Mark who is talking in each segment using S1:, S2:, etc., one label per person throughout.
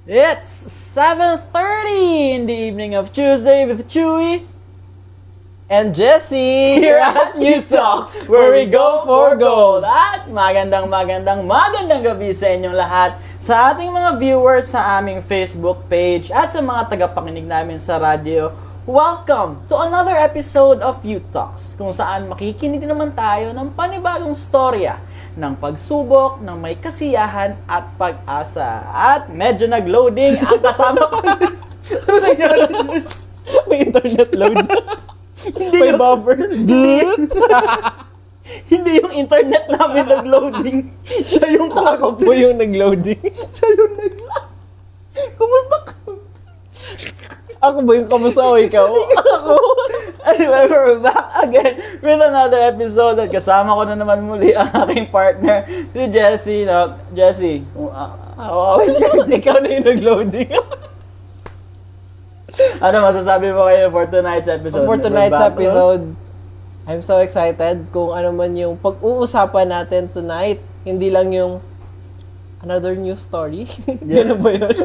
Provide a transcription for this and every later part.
S1: It's 7:30 in the evening of Tuesday with Chewy
S2: And Jesse
S1: here at You Talks, where we go for gold. At magandang gabi sa inyong lahat, sa ating mga viewers sa aming Facebook page at sa mga tagapakinig namin sa radyo. Welcome to another episode of You Talks, kung saan makikinig naman tayo ng panibagong storya ng pagsubok, ng may kasiyahan at pag-asa. At medyo nag-loading ang kasama ko. Ano nangyari? May internet load. Hindi
S2: May
S1: yung
S2: buffer.
S1: Hindi yung internet namin nag-loading. Siya yung
S2: Ako po yung nag-loading.
S1: Siya yung Kumusta ka?
S2: Ako ba yung kamusta o ikaw?
S1: Ako. Anyway, we're back again with another episode at kasama ko na naman muli ang aking partner, si Jesse. No, Jesse, how was your day? Ikaw na yung nag-loading. Ano masasabi mo kayo for tonight's episode?
S2: For tonight's episode, I'm so excited kung ano man yung pag-uusapan natin tonight. Hindi lang yung another news story. Ganun ba yun?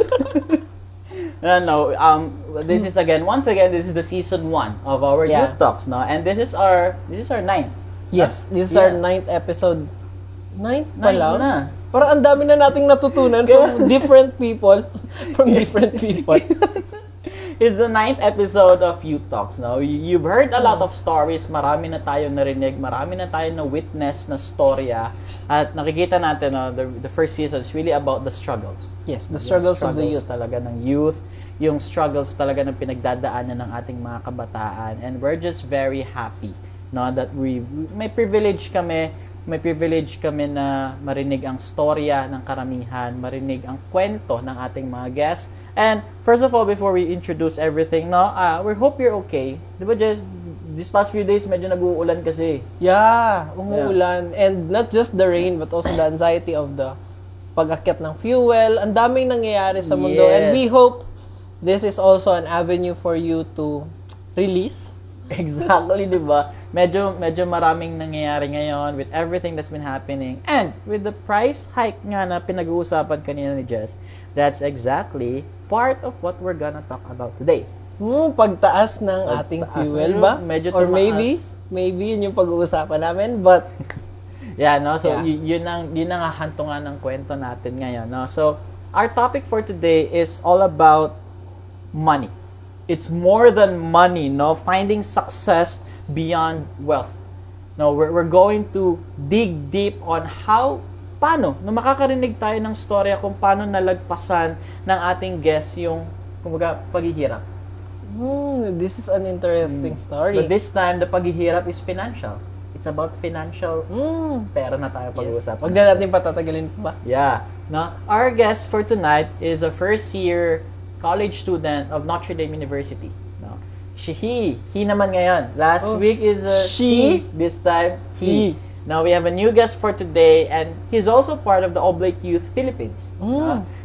S1: No, this is once again, this is the season 1 of our Youth Talks, no? And this is our 9th.
S2: Yes, this is our 9th episode. 9th pa lang?
S1: Na.
S2: Parang ang dami na nating natutunan from different people.
S1: It's the 9th episode of Youth Talks, no? You've heard a lot of stories, marami na tayong narinig, marami na tayong na-witness na storya. At nakikita natin, no, the first season is really about the struggles.
S2: Yes, the struggles of the youth.
S1: Talaga ng youth, yung struggles talaga ng pinagdadaanan ng ating mga kabataan. And we're just very happy, no, that may privilege kami na marinig ang storya ng karamihan, marinig ang kwento ng ating mga guests. And first of all, before we introduce everything, no, we hope you're okay. Di ba, Jess, these past few days medyo nag-uulan kasi.
S2: Yeah, umuulan. And not just the rain, but also the anxiety of the pag-akyat ng fuel. Ang daming nangyayari sa mundo.
S1: Yes.
S2: And we hope this is also an avenue for you to release.
S1: Exactly, di ba? Medyo maraming nangyayari ngayon with everything that's been happening. And with the price hike nga na pinag-uusapan kanina ni Jess, that's exactly part of what we're gonna talk about today.
S2: Pagtaas ng ating fuel ba?
S1: Medyo
S2: Or
S1: tumaas.
S2: maybe yun yung pag-uusapan namin, but
S1: yeah, no? So,
S2: yeah.
S1: yun ang hantungan ng kwento natin ngayon, no? So, our topic for today is all about money. It's more than money, no? Finding success beyond wealth. No, we're going to dig deep on paano, no, makakarinig tayo ng storya kung paano nalagpasan ng ating guest yung, kumbaga, paghihirap.
S2: This is an interesting story.
S1: But this time, the paghihirap is financial. It's about financial pera na tayo pag-uusapan.
S2: Wag na natin patatagalin pa ba?
S1: Yeah. No? Our guest for tonight is a first-year college student of Notre Dame University. No? He naman ngayon. Last week is she. This time, he. Now, we have a new guest for today, and he's also part of the Oblate Youth Philippines.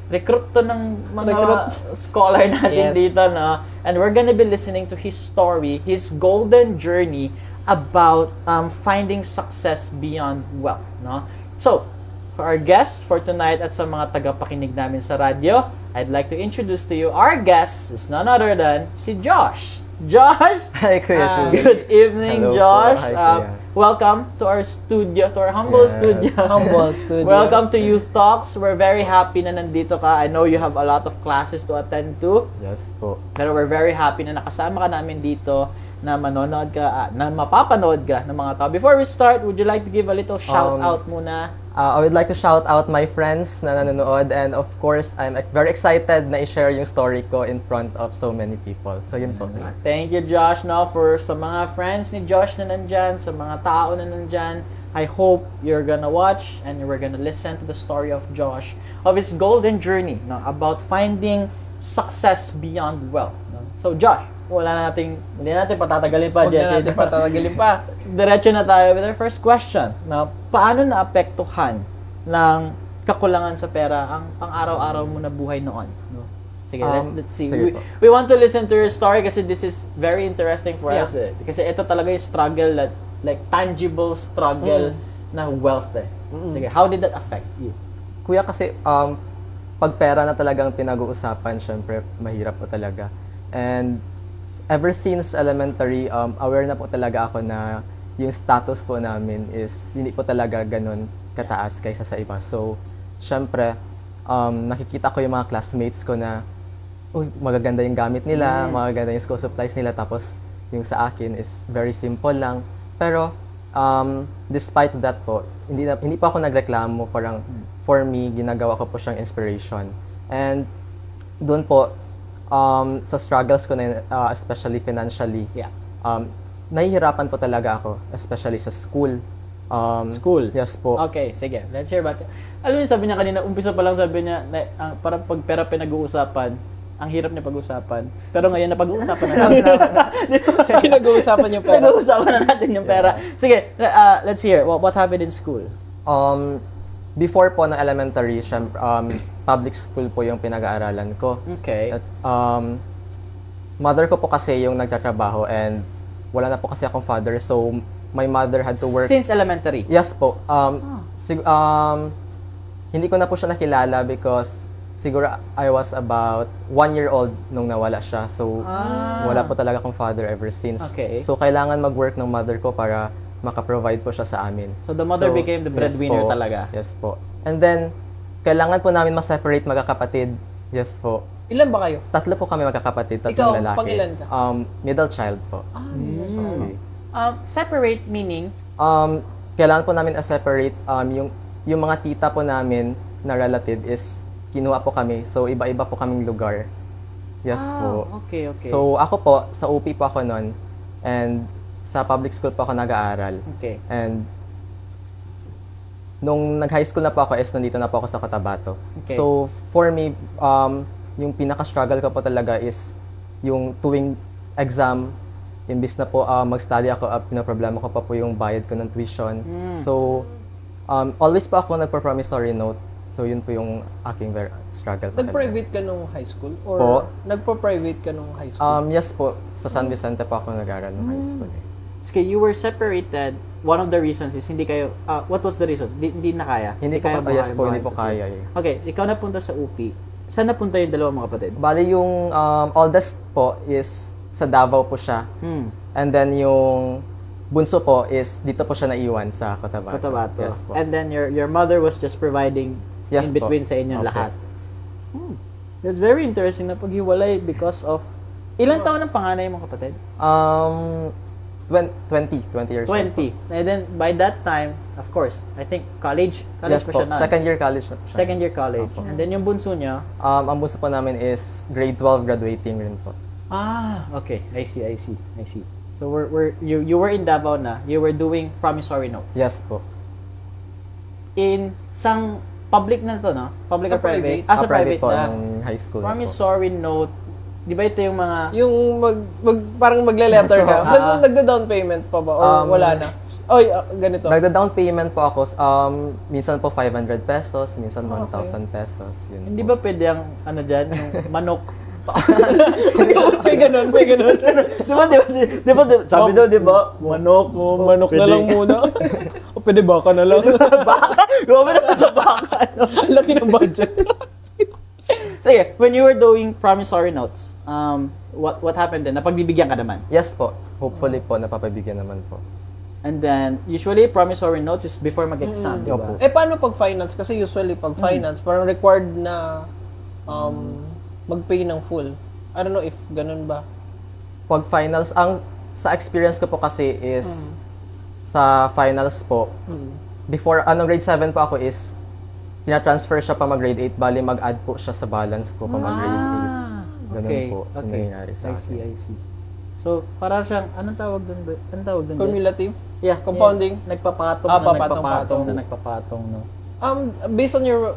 S1: Recruit to ng mga scholar natin dito, no? And we're gonna be listening to his story, his golden journey about finding success beyond wealth, no? So, for our guests for tonight at sa mga tagapakinig namin sa radyo, I'd like to introduce to you our guest is none other than si Josh. Josh!
S3: Hi, Kuya.
S1: Good evening,
S3: Hello
S1: Josh.
S3: po. Hi, Kuya.
S1: Welcome to our studio, to our humble studio.
S2: Humble studio.
S1: Welcome to Youth Talks. We're very happy na nandito ka. I know you have a lot of classes to attend to.
S3: Yes po.
S1: Pero we're very happy na nakasama ka namin dito, na manonood ka, na mapapanood ka ng mga tao. Before we start, would you like to give a little shout out muna?
S3: I would like to shout out my friends na nanonood, and of course, I'm very excited na i-share yung story ko in front of so many people. So yun po.
S1: Thank you, Josh, no, for sa mga friends ni Josh na nandyan, sa mga tao na nandyan. I hope you're gonna watch and you're gonna listen to the story of Josh, of his golden journey, no, about finding success beyond wealth. No? So, Josh, hindi natin patatagalin pa, Jesse.
S2: Huwag na natin patatagalin pa.
S1: Diretso na tayo with our first question. Na, paano naapektuhan ng kakulangan sa pera ang pang-araw-araw mo na buhay noon? No? Sige, let's see. We want to listen to your story kasi this is very interesting for us. Kasi ito talaga yung struggle, like tangible struggle na wealth. Sige, how did that affect you?
S3: Kuya, kasi pag pera na talagang pinag-uusapan, syempre, mahirap po talaga. And ever since elementary, aware na po talaga ako na yung status po namin is hindi po talaga ganun kataas kaysa sa iba. So, syempre, nakikita ko yung mga classmates ko na uy, magaganda yung gamit nila, magaganda yung school supplies nila, tapos yung sa akin is very simple lang. Pero, despite that po, hindi pa ako nagreklamo, parang for me, ginagawa ko po siyang inspiration. And doon po, sa struggles ko na, especially financially,
S1: Yeah.
S3: nahihirapan po talaga ako, especially sa school.
S1: School?
S3: Yes po.
S1: Okay, sige. Let's hear about it. Alam niyo, sabi niya kanina, umpisa pa lang sabi niya, na, parang pag pera pinag-uusapan, ang hirap niya pag-usapan. Pero ngayon, napag-uusapan na natin.
S2: Pinag-uusapan yung pera.
S1: Pinag-uusapan na natin yung pera. Sige, let's hear. What happened in school?
S3: Before po na elementary, syempre, public school po yung pinag-aaralan ko.
S1: Okay.
S3: At, mother ko po kasi yung nagtatrabaho and wala na po kasi akong father, so my mother had to work.
S1: Since elementary?
S3: Yes po. Hindi ko na po siya nakilala because siguro I was about 1 year old nung nawala siya. So, wala po talaga akong father ever since.
S1: Okay.
S3: So, kailangan mag-work ng mother ko para maka-provide po siya sa amin.
S1: So, the mother became the breadwinner
S3: yes po.
S1: talaga?
S3: Yes po. And then, kailangan po namin ma-separate magkakapatid. Yes po.
S2: Ilan ba kayo?
S3: 3 po kami magkakapatid, 3
S2: Ikaw,
S3: lalaki.
S2: pangilan ka?
S3: Middle child po. Okay.
S1: Separate meaning?
S3: Kailangan po namin separate yung mga tita po namin na relative is kinuha po kami. So, iba-iba po kaming lugar. Yes po.
S1: Okay.
S3: So, ako po, sa UP po ako nun. And sa public school po ako nag-aaral.
S1: Okay.
S3: And nung nag-high school na po ako is nandito na po ako sa Cotabato.
S1: Okay.
S3: So, for me, yung pinaka-struggle ko po talaga is yung tuwing exam, imbis na po mag-study ako, pinaproblema ko pa po yung bayad ko ng tuition. So, always po ako nagpo-promissory note. So, yun po yung aking struggle.
S2: Nag-private ka nung high school? Or
S3: Po.
S2: nagpo-private ka nung high school?
S3: Yes po, sa San Vicente po ako nag-aaral ng high school.
S1: Okay, you were separated. One of the reasons is hindi kayo, what was the reason? Hindi na kaya?
S3: Hindi po, yes po, hindi po kaya eh.
S1: Okay, ikaw napunta sa UP. Saan napunta yung dalawang mga kapatid?
S3: Bali yung oldest po is sa Davao po siya. And then yung bunso po is dito po siya naiwan sa Cotabato.
S1: Cotabato.
S3: Yes po.
S1: And then your mother was just providing
S3: Yes
S1: in between
S3: po.
S1: sa inyong
S3: Okay.
S1: lahat. That's very interesting na paghiwalay because of... Ilang taon ang panganay mong kapatid?
S3: 20 years old
S1: 20. And then by that time, of course, I think college
S3: po. Yes
S1: pa
S3: po,
S1: siya na.
S3: second year college na po siya.
S1: Second year college.
S3: Opo.
S1: And then yung bunso niya,
S3: Ang bunso po namin is grade 12 graduating rin po.
S1: okay. I see. So you were in Davao na. You were doing promissory notes.
S3: Yes po.
S1: In sang public na to, no? Public or
S2: Sa
S1: private?
S2: private.
S1: Sa private
S3: po,
S1: na.
S3: ng high school na po.
S1: Promissory note. Di ba ito yung mga...
S2: Yung parang magle-letter ka. Nagda-down payment pa ba? Or wala na? Oy, ganito.
S3: Nagda-down payment po ako, minsan po 500 pesos, minsan 1,000 pesos. Yun
S1: Hindi
S3: po.
S1: ba pwede ang ano dyan, yung manok?
S2: May ganun.
S1: Di ba, sabi daw, di ba? Manok.
S2: Manok na lang muna. O pwede baka na lang.
S1: Grabe naman sa baka.
S2: Ang laki ng budget.
S1: Sige, when you were doing promissory notes, what happened then? Napagbibigyan ka naman?
S3: Yes po. Hopefully po, napapabigyan naman po.
S1: And then, usually, promissory notes is before mag-exam, di ba?
S3: Opo.
S2: Paano pag finance? Kasi usually pag finance, parang required na mag-pay ng full. I don't know if ganun ba.
S3: Pag finals, sa experience ko po kasi is, sa finals po, before, grade 7 po ako is, tina-transfer siya pa mag-grade 8, bali mag-add po siya sa balance ko pa mag-grade 8. Ganun po yung nangyayari sa akin.
S1: I see. So, para siyang, anong tawag doon? Anong tawag doon?
S2: Cumulative?
S1: Yeah.
S2: Compounding?
S1: Yeah. Nagpapatong
S2: Papatong-patong.
S1: nagpapatong, no?
S2: Based on your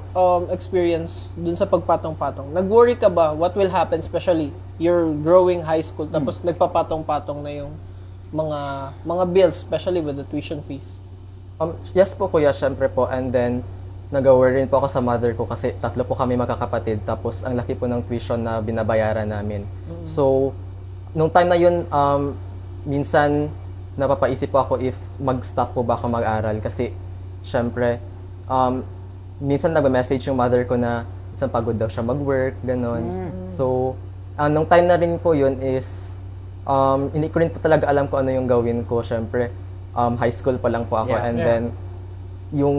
S2: experience dun sa pagpatong-patong, nag-worry ka ba what will happen, especially you're growing high school, tapos nagpapatong-patong na yung mga bills, especially with the tuition fees?
S3: Yes po kuya, syempre po. And then, nag-worry rin po ako sa mother ko kasi 3 po kami magkakapatid. Tapos, ang laki po ng tuition na binabayaran namin. So, nung time na yun, minsan, napapaisip po ako if mag-stop po ba ako mag-aral. Kasi, syempre, minsan nag-message yung mother ko na, minsan pagod daw siya mag-work, ganon. So, nung time na rin po yun is, hindi ko rin po talaga alam kung ano yung gawin ko. Syempre, high school pa lang po ako.
S1: Yeah.
S3: And then, yung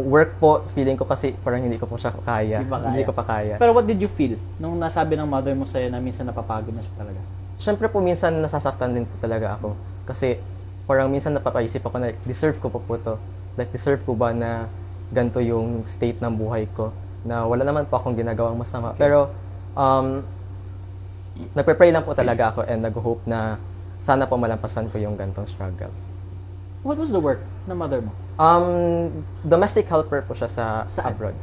S3: work po, feeling ko kasi parang hindi ko po siya kaya.
S1: Hindi pa kaya.
S3: Hindi ko pa kaya.
S1: Pero what did you feel nung nasabi ng mother mo sa'yo na minsan napapagod na siya talaga?
S3: Syempre po, minsan nasasaktan din po talaga ako. Kasi parang minsan napapaisip ako na deserve ko po to. Like, deserve ko ba na ganito yung state ng buhay ko? Na wala naman po akong ginagawang masama. Pero, nagpe-pray lang po talaga ako and nag-hope na sana po malampasan ko yung gantong struggles.
S1: What was the work ng mother mo?
S3: Domestic helper po siya sa
S1: Saan?
S3: abroad.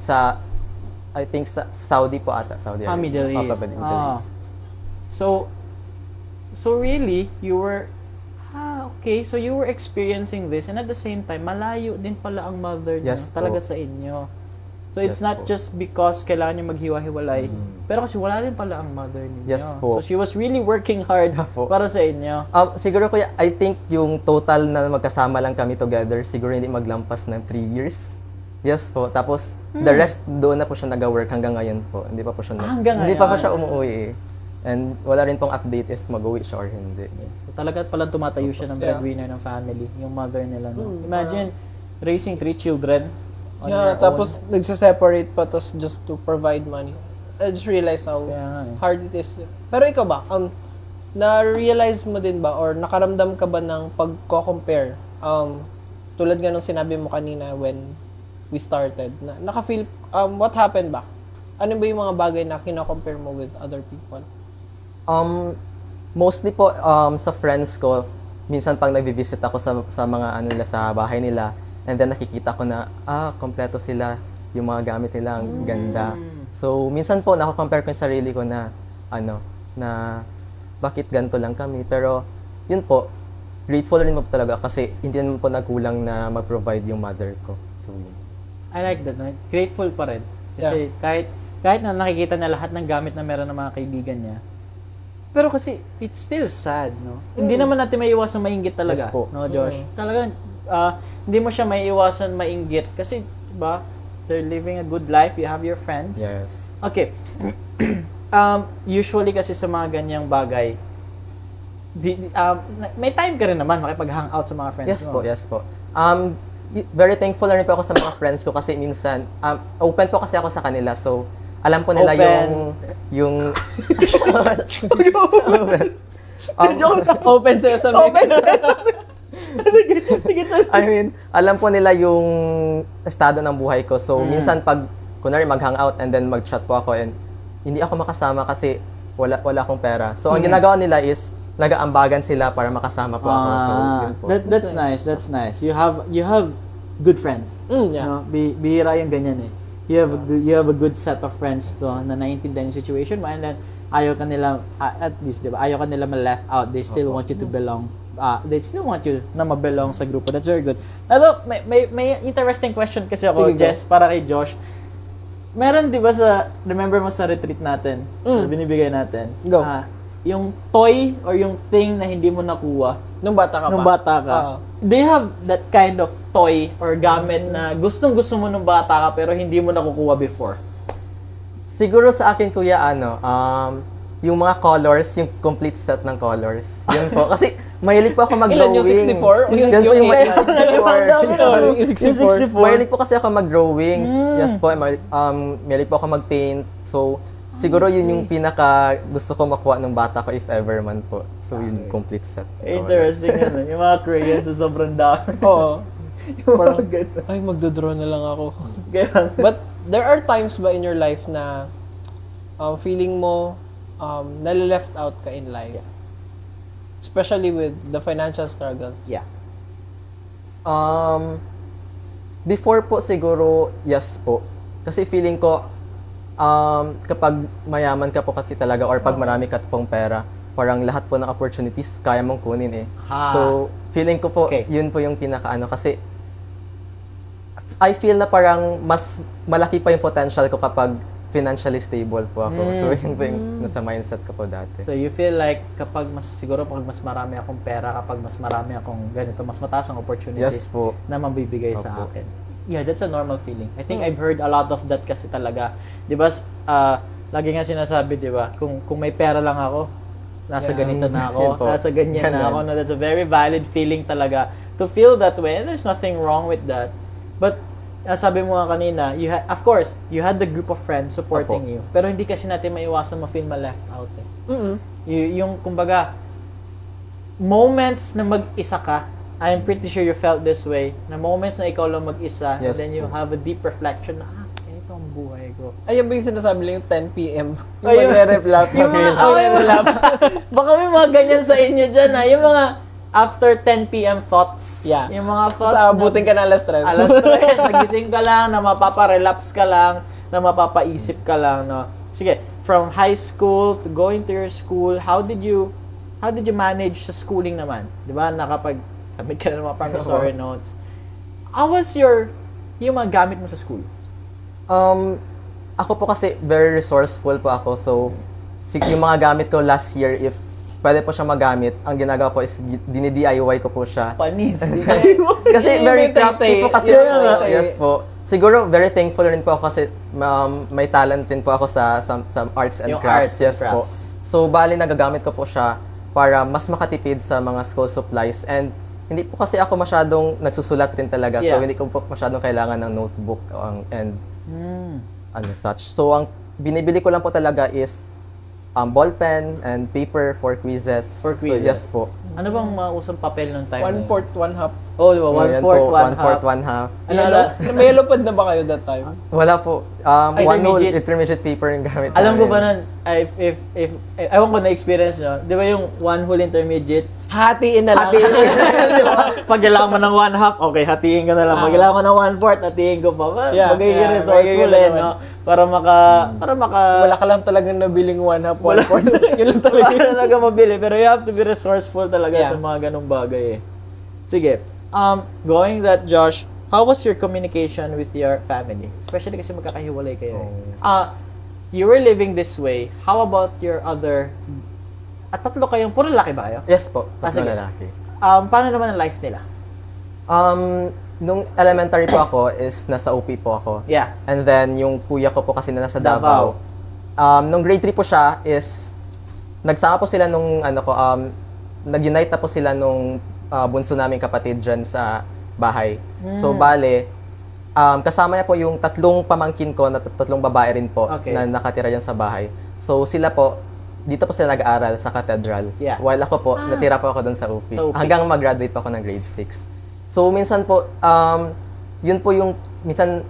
S3: I think sa Saudi po ata. Saudi Arabia.
S1: Middle East.
S3: Opo, Middle East.
S1: So really, you were, okay, so you were experiencing this and at the same time, malayo din pala ang mother niyo
S3: Yes
S1: talaga
S3: po.
S1: sa inyo. So it's
S3: Yes
S1: not
S3: po.
S1: just because kailangan niyo maghiwa-hiwalay, pero kasi wala din pala ang mother niyo.
S3: Yes po.
S1: So she was really working hard
S3: po.
S1: para sa inyo.
S3: Siguro kuya, I think yung total na magkasama lang kami together, siguro hindi maglampas ng 3 years. Yes po. Tapos, the rest doon na po siya nag-work hanggang ngayon po. Hindi pa po siya,
S1: Hanggang
S3: hindi pa po
S1: ngayon?
S3: siya umuwi eh. And wala rin pong update if mag-uwi siya or hindi.
S1: So talaga palang tumatayo siya ng breadwinner ng family, yung mother nila. No? Imagine, raising 3 children on your
S2: Yeah, tapos nagse-separate pa tapos just to provide money. I just realized how
S1: Kaya nga eh.
S2: hard it is. Pero ikaw ba, na-realize mo din ba or nakaramdam ka ba ng pagko-compare? Tulad nga nung sinabi mo kanina when we started, na naka-feel, what happened ba? Ano ba yung mga bagay na kina-compare mo with other people?
S3: Mostly po sa friends ko, minsan pag nagvi-visit ako sa mga ano nila sa bahay nila, and then nakikita ko na kompleto sila, yung mga gamit nila ang ganda. So minsan po nako-compare ko yung sarili ko na bakit ganito lang kami, pero yun po, grateful rin po talaga kasi hindi naman po nagkulang na mag-provide yung mother ko. So yun.
S1: I like that, no? Grateful pa rin. Kasi kahit na nakikita na lahat ng gamit na meron ng mga kaibigan niya, pero kasi it's still sad, no? Hindi naman natin maiiwasan mainggit talaga,
S3: Yes po.
S1: no, Josh? Talagang hindi mo siya maiiwasan mainggit kasi, 'di ba? They're living a good life, you have your friends.
S3: Yes.
S1: Okay. Usually kasi sa mga ganyang bagay, may time ka rin naman makipag-hangout sa mga friends
S3: Yes
S1: mo.
S3: po, yes po. Very thankful na rin po ako sa mga friends ko kasi minsan, open po kasi ako sa kanila. So, alam po nila
S1: Open.
S3: yung
S2: Open sa'yo sa open
S3: I mean, alam po nila yung estado ng buhay ko. So, minsan pag, kunwari mag-hangout and then mag-chat po ako and hindi ako makasama kasi wala akong pera. So, ang ginagawa nila is, nag-aambagan sila para makasama po ako. So, yun po.
S1: That's nice. That's nice. You have good friends.
S2: Yeah.
S1: No? Bihira yung ganyan eh. You have a good set of friends to na naiintindihan yung situation mo and then ayaw ka nila at least, 'di ba? Ayaw ka nila ma-left out. They still want you to belong. They still want you na ma-belong sa grupo. That's very good. Pero may interesting question kasi ako,
S2: Sige, go.
S1: Jess, para kay Josh. Meron 'di ba remember mo sa retreat natin, sa binibigay natin?
S2: Go.
S1: Yung toy or yung thing na hindi mo nakuha
S2: Nung bata ka pa?
S1: nung bata ka. Do you have that kind of toy or gamit na gustong-gusto mo nung bata ka pero hindi mo nakukuha before?
S3: Siguro sa akin, kuya, yung mga colors, yung complete set ng colors. Yun po. Kasi mahilig po ako mag-drawing.
S2: Ilan yung 64?
S3: Yan po yung
S2: Yung
S3: 64. Mahilig po kasi ako mag-drawings. Yes po. Mahilig po ako mag-paint. So, siguro yun yung pinaka gusto ko makuha ng bata ko if ever man po. So, yun complete set.
S1: Interesting yun. Yung mga crayons sa sobrang dami.
S2: Oo.
S1: Yung mga ganun.
S2: Ay, magdodraw na lang ako.
S1: Ganun.
S2: But there are times ba in your life na feeling mo nalileft out ka in life? Especially with the financial struggles.
S1: Yeah.
S3: Before po siguro, yes po. Kasi feeling ko, kapag mayaman ka po kasi talaga or pag marami ka pong pera, parang lahat po ng opportunities kaya mong kunin eh.
S1: Ha.
S3: So, feeling ko po,
S1: Okay.
S3: yun po yung pinakaano. Kasi, I feel na parang mas malaki pa yung potential ko kapag financially stable po ako. So, yun po yung nasa mindset ko po dati.
S1: So you feel like siguro pag mas marami akong pera, kapag mas marami akong ganito, mas mataas ang opportunities
S3: Yes po.
S1: na mabibigay sa
S3: Opo.
S1: akin. Yeah, that's a normal feeling. I think I've heard a lot of that kasi talaga. 'Di ba? lagi nga sinasabi, di ba, kung may pera lang ako, nasa
S2: Yeah.
S1: ganito na
S3: Yun
S1: ako,
S3: po.
S1: nasa ganyan na ako.
S3: Ganun.
S1: No, that's a very valid feeling talaga to feel that way. And there's nothing wrong with that. But, sabi mo nga kanina, of course, you had the group of friends supporting
S3: Opo.
S1: you. Pero hindi kasi natin maiwasan ma-feel ma-left out eh.
S2: Mm-mm.
S1: Yung kumbaga, moments na mag-isa ka, I'm pretty sure you felt this way, na moments na ikaw lang mag-isa, and
S3: Yes
S1: then you
S3: po.
S1: have a deep reflection na, ito ang buhay ko.
S2: Ayan ba yung sinasabi lang yung 10 p.m.? Yung
S1: Ayun.
S2: magre-relapse.
S1: Yung mga, relapse. Baka may mga ganyan sa inyo dyan, ha? Yung mga after 10 p.m. thoughts.
S2: Yeah.
S1: Yung mga thoughts
S2: Sa abutin ka na alas 3.
S1: alas 3, nagising ka lang, na mapapa-relapse ka lang, na mapapaisip ka lang, no? Sige, from high school to going to your school, how did you manage sa schooling naman? 'Di ba? Nakapag-submit ka na ng mga promissory notes. How was yung mga gamit mo sa school?
S3: Ako po kasi very resourceful po ako. So, yung mga gamit ko last year, if pwede po siya magamit, ang ginagawa ko is dini-DIY ko po siya.
S1: Panis.
S3: Kasi very crafty po kasi
S2: Yeah,
S3: ako.
S2: yeah.
S3: Yes po. Siguro very thankful rin po ako kasi may talent din po ako sa arts and
S1: Yung
S3: crafts.
S1: arts and
S3: Yes po.
S1: crafts.
S3: So, bali nagagamit ko po siya para mas makatipid sa mga school supplies. And hindi po kasi ako masyadong nagsusulat rin talaga.
S1: Yeah.
S3: So, hindi ko po masyadong kailangan ng notebook and such. So, ang binibili ko lang po talaga is ball pen and paper for quizzes.
S1: For
S3: So,
S1: quizzes.
S3: yes po.
S1: Ano bang mausang papel nung time na yun?
S2: 1/4, 1/2.
S1: Oh, di ba?
S3: Ayan
S1: 1/4,
S3: po,
S1: 1/2.
S3: 1/4, 1/2.
S1: Ano, ano?
S2: May yellow pad na ba kayo that time?
S3: Wala po.
S1: Ay,
S3: One whole
S1: intermediate.
S3: intermediate paper yung gamit
S1: Alam ko
S3: namin.
S1: ba nun, if ewan ko na-experience nyo, di ba yung one whole intermediate,
S2: Hatiin na lang.
S1: hatiin mo di ba? Pag kailangan mo ng 1/2, okay, hatiin ko na lang. Pag kailangan mo ng 1/4, hatiin ko pa.
S2: Yeah,
S1: Magiging
S2: yeah,
S1: resourceful
S2: magiging
S1: eh, no? Para maka,
S2: Wala ka lang talagang nabiling 1/2, 1/4. Yun lang talaga.
S1: wala talaga mabili. Pero you have to be resourceful talaga
S2: Yeah.
S1: sa mga ganung bagay eh. Sige. Going that, Josh, how was your communication with your family? Especially kasi magkakahiwalay kayo eh. You were living this way. How about your other... At tatlo kayong... Puro lalaki ba kayo?
S3: Yes po.
S1: Ah, sige.
S3: Tatlo lalaki.
S1: Paano naman ang life nila?
S3: Nung elementary po ako is nasa OP po ako.
S1: Yeah.
S3: And then yung kuya ko po kasi na nasa
S1: Davao.
S3: Davao. Nung grade 3 po siya is nagsama po sila nung nag-unite na po sila nung bunso naming kapatid dyan sa bahay. So bale, kasama niya po yung tatlong pamangkin ko na tatlong babae rin po
S1: Okay.
S3: na nakatira dyan sa bahay. So sila po, dito po sila nag-aaral sa cathedral.
S1: Yeah.
S3: While ako po, natira po ako doon sa UP.
S1: Sa UP.
S3: Hanggang mag-graduate po ako ng grade 6. So minsan po, yun po yung, minsan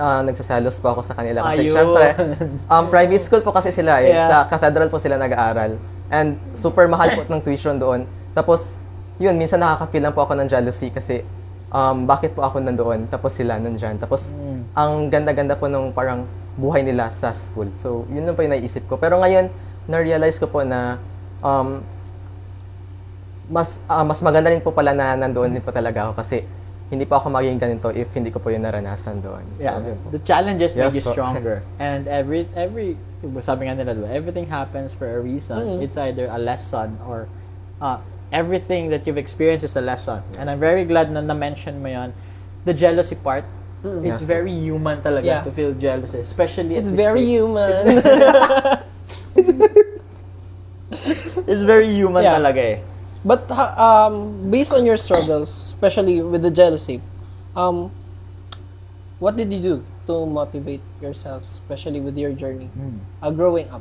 S3: nagsaselos po ako sa kanila. Kasi
S1: Ayun.
S3: syempre, private school po kasi sila eh.
S1: Yeah.
S3: Sa cathedral po sila nag-aaral. And super mahal po ng tuition doon. Tapos, yun, minsan nakaka-feel lang po ako ng jealousy kasi bakit po ako nandoon, tapos sila nandyan. Tapos, ang ganda-ganda po nung parang buhay nila sa school. So, yun lang po yung naisip ko. Pero ngayon, na-realize ko po na mas maganda rin po pala na nandoon din po talaga ako kasi hindi po ako magiging ganito if hindi ko po yung naranasan doon.
S1: Yeah.
S3: So, yun po.
S1: The challenges make
S3: Yes
S1: you
S3: po.
S1: stronger. And sabi nga nila, diba, everything happens for a reason. It's either a lesson or everything that you've experienced is a lesson. And I'm very glad na na-mention mo yon. The jealousy part, it's
S3: Yeah.
S1: very human talaga
S2: Yeah.
S1: to feel jealous, especially at
S2: It's
S1: this
S2: very
S1: stage.
S2: human.
S1: It's very human
S2: Yeah.
S1: talaga eh.
S2: But based on your struggles, especially with the jealousy, what did you do to motivate yourself, especially with your journey growing up?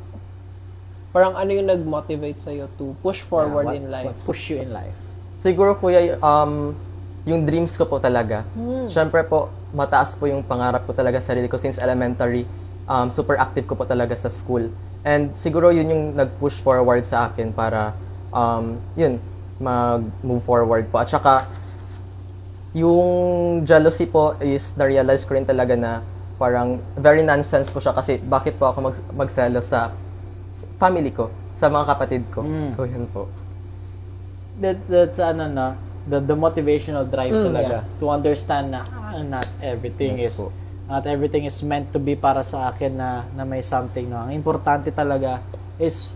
S2: Parang ano yung nag-motivate sa'yo to push forward in life?
S1: What push you in life?
S3: Siguro kuya, yung dreams ko po talaga. Siyempre po, mataas po yung pangarap ko talaga sa sarili ko since elementary. Super active ko po talaga sa school. And siguro yun yung nag-push forward sa akin para, yun, mag-move forward po. At saka, yung jealousy po is na-realize ko rin talaga na parang very nonsense po siya kasi bakit po ako magselos sa family ko, sa mga kapatid ko. So yun po.
S1: That's the motivational drive talaga
S2: yeah.
S1: to understand na not everything
S3: Yes
S1: is
S3: po.
S1: not everything is meant to be para sa akin na may something, no. Ang importante talaga is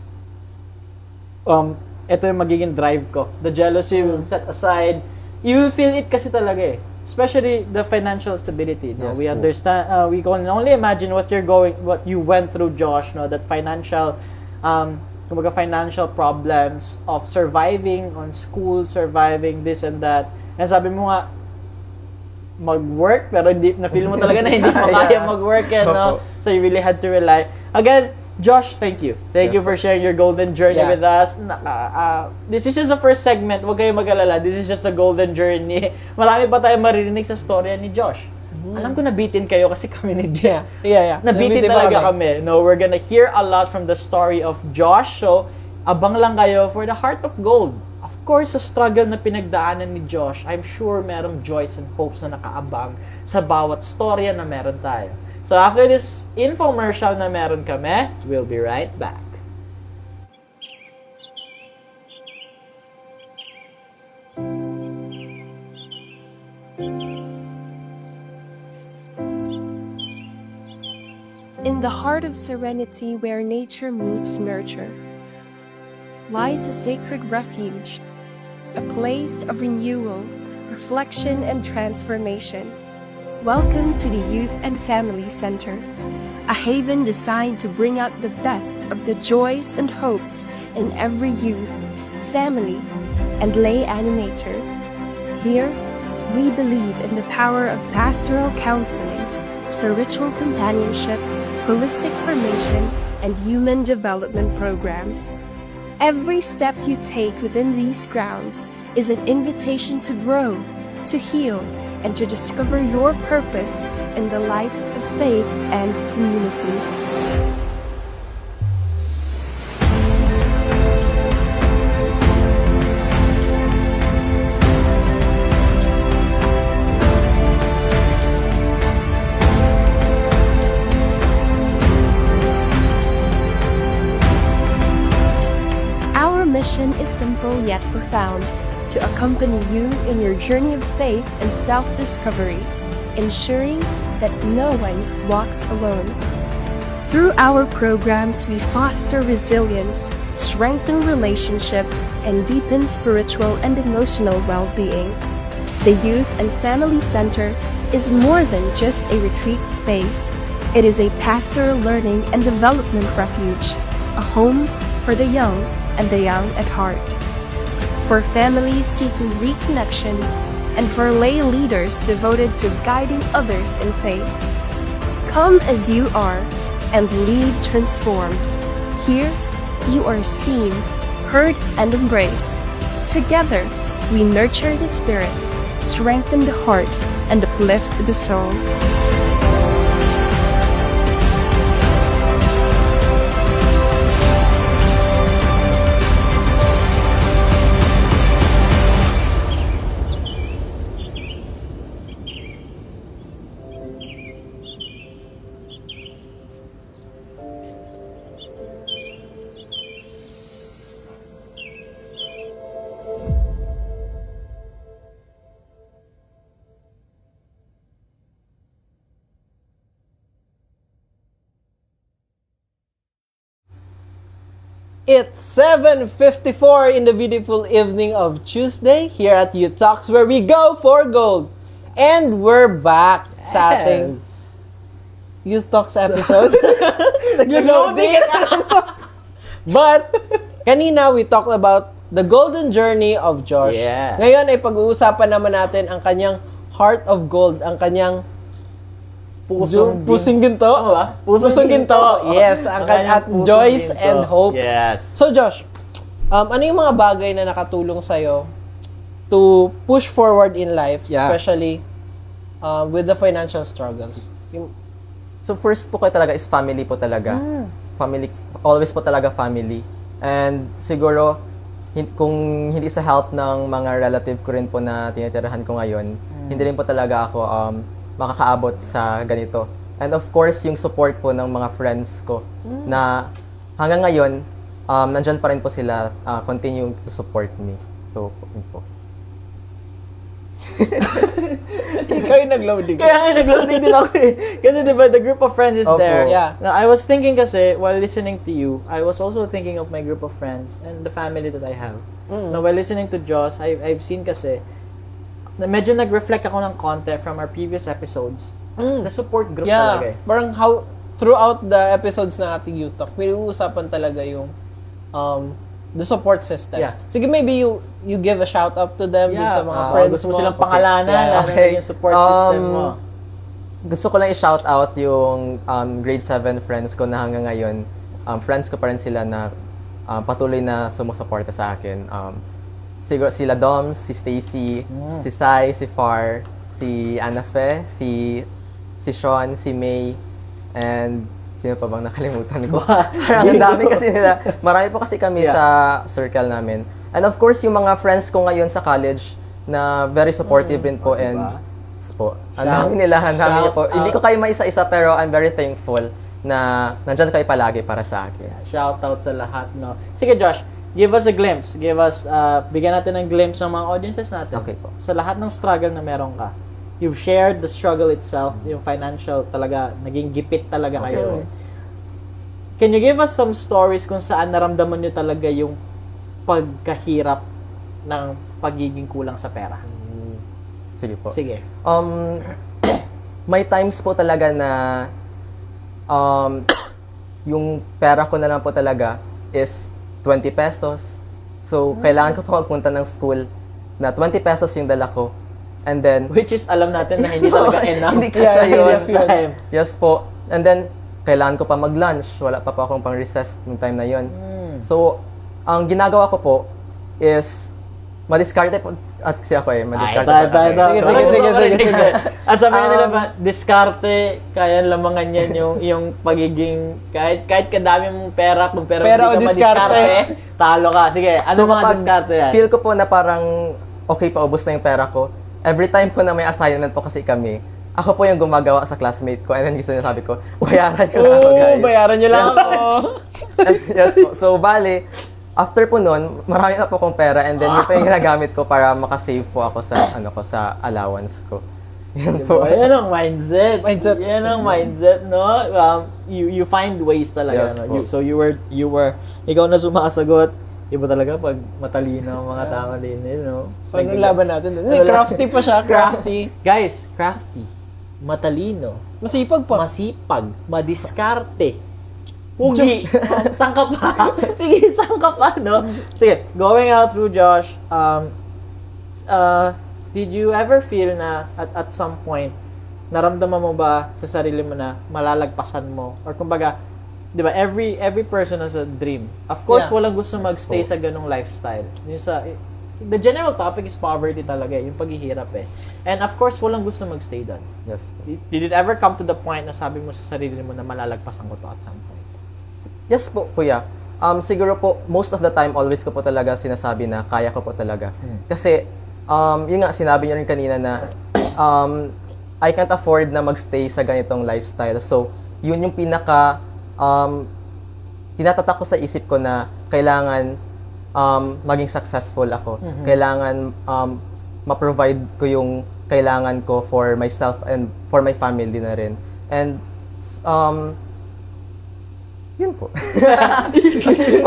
S1: ito yung magiging drive ko. The jealousy will set aside. You will feel it kasi talaga eh. especially the financial stability. No?
S3: Yes
S1: We
S3: po.
S1: understand. We can only imagine what you went through, Josh. No, that kumbaga financial problems of surviving on school, surviving this and that. And sabi mo nga, mag-work, pero hindi, na-feel mo talaga na hindi mo kaya mag-work, no?
S3: Opo.
S1: So you really had to rely. Again, Josh, thank you. Thank
S3: Yes,
S1: you for sharing your golden journey
S2: Yeah.
S1: with us. This is just the first segment. Huwag kayong mag-alala. This is just the golden journey. Marami pa tayong maririnig sa storya ni Josh. Alam ko nabitin kayo kasi kami ni Jess.
S2: Yeah.
S1: Nabitin
S2: Nabitin ba
S1: talaga kami. No, we're gonna hear a lot from the story of Josh. So, abang lang kayo for the Heart of Gold. Of course, sa struggle na pinagdaanan ni Josh, I'm sure merong joys and hopes na nakaabang sa bawat storya na meron tayo. So, after this infomercial na meron kami, we'll be right back.
S4: In the heart of serenity where nature meets nurture, lies a sacred refuge, a place of renewal, reflection, and transformation. Welcome to the Youth and Family Center, a haven designed to bring out the best of the joys and hopes in every youth, family, and lay animator. Here, we believe in the power of pastoral counseling, spiritual companionship, holistic formation, and human development programs. Every step you take within these grounds is an invitation to grow, to heal, and to discover your purpose in the life of faith and community. Our mission is simple yet profound: to accompany you in your journey of faith and self-discovery, ensuring that no one walks alone. Through our programs, we foster resilience, strengthen relationship, and deepen spiritual and emotional well-being. The Youth and Family Center is more than just a retreat space. It is a pastoral learning and development refuge, a home for the young and the young at heart, for families seeking reconnection, and for lay leaders devoted to guiding others in faith. Come as you are and leave transformed. Here, you are seen, heard, and embraced. Together, we nurture the spirit, strengthen the heart, and uplift the soul.
S2: It's 7:54 in the beautiful evening of Tuesday here at Youth Talks, where we go for gold. And we're back sa ating
S1: Yes.
S2: Youth Talks episode.
S1: Loading it
S2: But, kanina we talked about the golden journey of Josh.
S1: Yes.
S2: Ngayon ay pag-uusapan naman natin ang kanyang heart of gold, ang kanyang pusong ginto.
S1: Ano ba?
S2: Pusong ginto. Yes, ang at
S1: kanyang pusong
S2: joys
S1: ginto.
S2: and hopes.
S1: Yes.
S2: So Josh, ano yung mga bagay na nakatulong sa'yo to push forward in life,
S3: Yeah.
S2: especially with the financial struggles?
S3: So first po kayo talaga is family po talaga. Family, always po talaga family. And siguro, kung hindi sa help ng mga relative ko rin po na tinitirahan ko ngayon, hindi rin po talaga ako makakaabot sa ganito. And of course, yung support po ng mga friends ko na hanggang ngayon, nandyan pa rin po sila, continue to support me. So, yun po.
S2: Ikaw yung nag-loading.
S1: Kaya nga, nag-loading din ako eh. Kasi diba, the group of friends is
S3: Opo.
S1: there.
S2: Yeah.
S1: Now, I was thinking kasi, while listening to you, I was also thinking of my group of friends and the family that I have. Now, while listening to Joss, I've seen kasi, medyo nag-reflect ako ng konti from our previous episodes. The support group
S2: Yeah,
S1: talaga eh.
S2: parang how, throughout the episodes ng ating Youth Talk, pinag-uusapan talaga yung the support systems.
S1: Yeah.
S2: Sige, maybe you give a shout out to them dun sa mga friends
S1: gusto mo silang
S2: mo.
S1: pangalanan,
S3: Yeah,
S1: ano
S3: okay.
S1: yung support system mo.
S3: Gusto ko lang i-shout out yung grade 7 friends ko na hanggang ngayon. Friends ko pa rin sila na patuloy na sumusuporta sa akin. Siguro sila Dom, si Stacy, si Sai, si Far, si Anna Fe, si Sean, si May, and sino pa bang nakalimutan ko? Parang ang dami kasi nila. Marami po kasi kami sa circle namin. And of course, yung mga friends ko ngayon sa college na very supportive rin po and po. Ang dami nila, ang dami niyo po. Hindi ko kayo maisa-isa pero I'm very thankful na nandyan kayo palagi para sa akin.
S1: Shout out sa lahat, no. Sige Josh, give us a glimpse. Give us bigyan natin ng glimpse ng mga audiences natin.
S3: Okay po.
S1: Sa lahat ng struggle na meron ka. You've shared the struggle itself, yung financial talaga, naging gipit talaga kayo. Can you give us some stories kung saan naramdaman nyo talaga yung pagkahirap ng pagiging kulang sa pera?
S3: Sige po.
S1: Sige.
S3: May times po talaga na yung pera ko na lang po talaga is 20 pesos. So, kailangan ko pa magpunta ng school na 20 pesos yung dala ko. And then,
S1: Which is, alam natin na hindi talaga enough.
S3: Hindi kasya yun.
S1: This time.
S3: yes po. And then, kailangan ko pa mag-lunch. Wala pa akong pang-recess ng time na yon. So, ang ginagawa ko po is madiskarte po. At kasi ako madiskarte po.
S1: Sige. At sabi nga nila ba, diskarte, kaya lamangan yan yung pagiging, kahit kadami mong pera, kung pero
S2: Pera
S1: hindi
S2: o
S1: ka
S2: diskarte.
S1: madiskarte, talo ka. Sige, ano mga
S3: pag
S1: diskarte yan?
S3: Feel ko po na parang okay, paubos na yung pera ko. Every time po na may assignment po kasi kami, ako po yung gumagawa sa classmate ko and then gusto niya sabi ko, bayaran niyo lang ako guys.
S2: Bayaran nyo lang ako.
S3: yes po. So, bali, after po nun, marami na po akong pera and then yun po yung ginagamit ko para makasave po ako sa, sa allowance ko. Yun po.
S1: Yan ang mindset.
S2: Mindset.
S1: Yan ang mindset, no? You find ways talaga.
S3: Yes,
S1: No?
S3: po.
S1: So you were, ikaw na sumasagot. Iba talaga pag matalino ang mga tao din, no?
S2: Anong laban natin? Crafty pa siya, crafty.
S1: Guys, crafty. Matalino.
S2: Masipag pa.
S1: Masipag. Madiskarte. Pugi. Saan ka pa? Sige, saan ka pa, no? Sige, going out through Josh, did you ever feel na at some point, naramdaman mo ba sa sarili mo na malalagpasan mo? Or kumbaga, di ba, every person has a dream. Of course,
S2: Yeah.
S1: walang gusto magstay sa ganong lifestyle. Yung the general topic is poverty talaga, yung paghihirap eh. And of course, walang gusto magstay doon.
S3: Yes.
S1: Did it ever come to the point na sabi mo sa sarili mo na malalagpasan ko to at some point?
S3: Yes po, kuya. Siguro po, most of the time, always ko po talaga sinasabi na kaya ko po talaga. Kasi, yun nga, sinabi niyo rin kanina na I can't afford na magstay sa ganitong lifestyle. So, yun yung pinaka tinatatak ko sa isip ko na kailangan maging successful ako. Kailangan ma-provide ko yung kailangan ko for myself and for my family na rin. And yun po.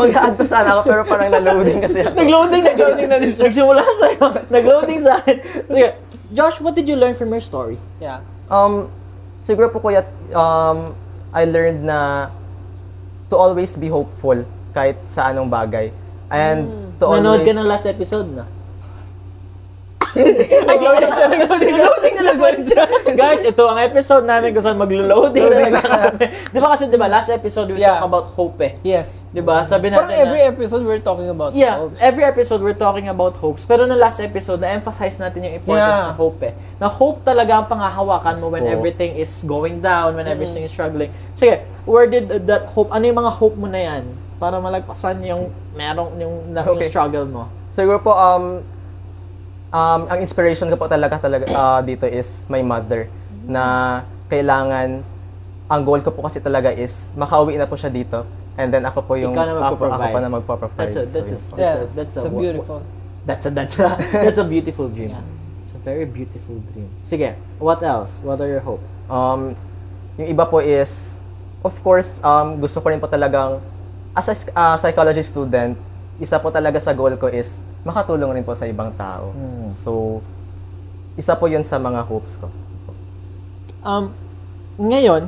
S3: Mag-add pa sana ako pero parang na-loading kasi ako.
S1: Nag-loading na din siya. Nagsimula sa'yo. Nag-loading sa akin. Sige, Josh, what did you learn from your story?
S2: Yeah.
S3: Siguro po kuya, I learned na to always be hopeful kahit sa anong bagay. And to
S1: Nanood
S3: always...
S1: ka ng last episode na?
S2: Nag-loading na naman siya.
S1: Guys, ito ang episode namin kung saan maglo-loading na lang kami. Di ba kasi, di ba, last episode we
S2: Yeah.
S1: talk about hope eh.
S2: Yes.
S1: Di ba? Sabi natin
S2: Parang every episode we're talking about hopes.
S1: every episode we're talking about hopes. Pero no last episode, na-emphasize natin yung importance
S2: Yeah.
S1: ng hope eh. Na hope talaga ang pangahawakan mo when
S3: po.
S1: everything is going down, when everything is struggling. Sige, where did that hope, ano yung mga hope mo na yan? Para malagpasan yung yung
S3: Okay.
S1: struggle mo.
S3: Siguro po, ang inspiration ko po talaga dito is my mother. Na kailangan, ang goal ko po kasi talaga is makauwi na po siya dito. And then ako po yung,
S1: Ikaw na magpo-provide.
S3: ako pa na magpo-provide.
S1: That's a
S2: beautiful.
S1: That's a beautiful dream.
S2: Yeah.
S1: It's a very beautiful dream. Sige, what else? What are your hopes?
S3: Yung iba po is, of course, gusto ko rin po talagang, as a psychology student, isa po talaga sa goal ko is makatulong rin po sa ibang tao. So, isa po yun sa mga hopes ko.
S1: Ngayon,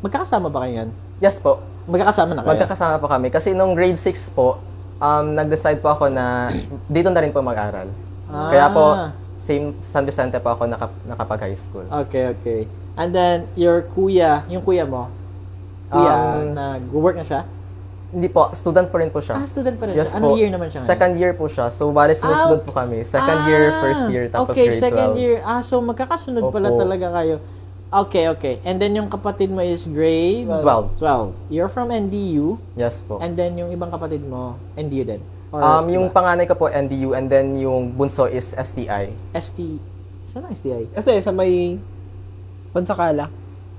S1: magkakasama ba kayo yan?
S3: Yes po.
S1: Magkakasama na kayo?
S3: Magkakasama po kami. Kasi nung grade 6 po, nag-decide po ako na dito na rin po mag-aral. Kaya po, same San Vicente po ako nakapag-high school.
S1: Okay. And then, yung kuya mo, nag-work na siya?
S3: Hindi po, student po rin po siya.
S1: Student pa rin
S3: Yes
S1: siya. Anong
S3: po.
S1: year naman siya ngayon?
S3: Second year po siya. So, bali sunod-sunod po kami. Second year, first year, tapos
S1: okay,
S3: grade 12.
S1: second year. So magkakasunod pala
S3: Opo.
S1: talaga kayo. Okay. And then yung kapatid mo is grade
S3: 12.
S1: 12. You're from NDU.
S3: Yes po.
S1: And then yung ibang kapatid mo, NDU din? Or
S3: Yung
S1: iba?
S3: panganay ko po, NDU, and then yung bunso is STI.
S1: ST... Saan ang STI?
S2: Kasi sa may Pansakala.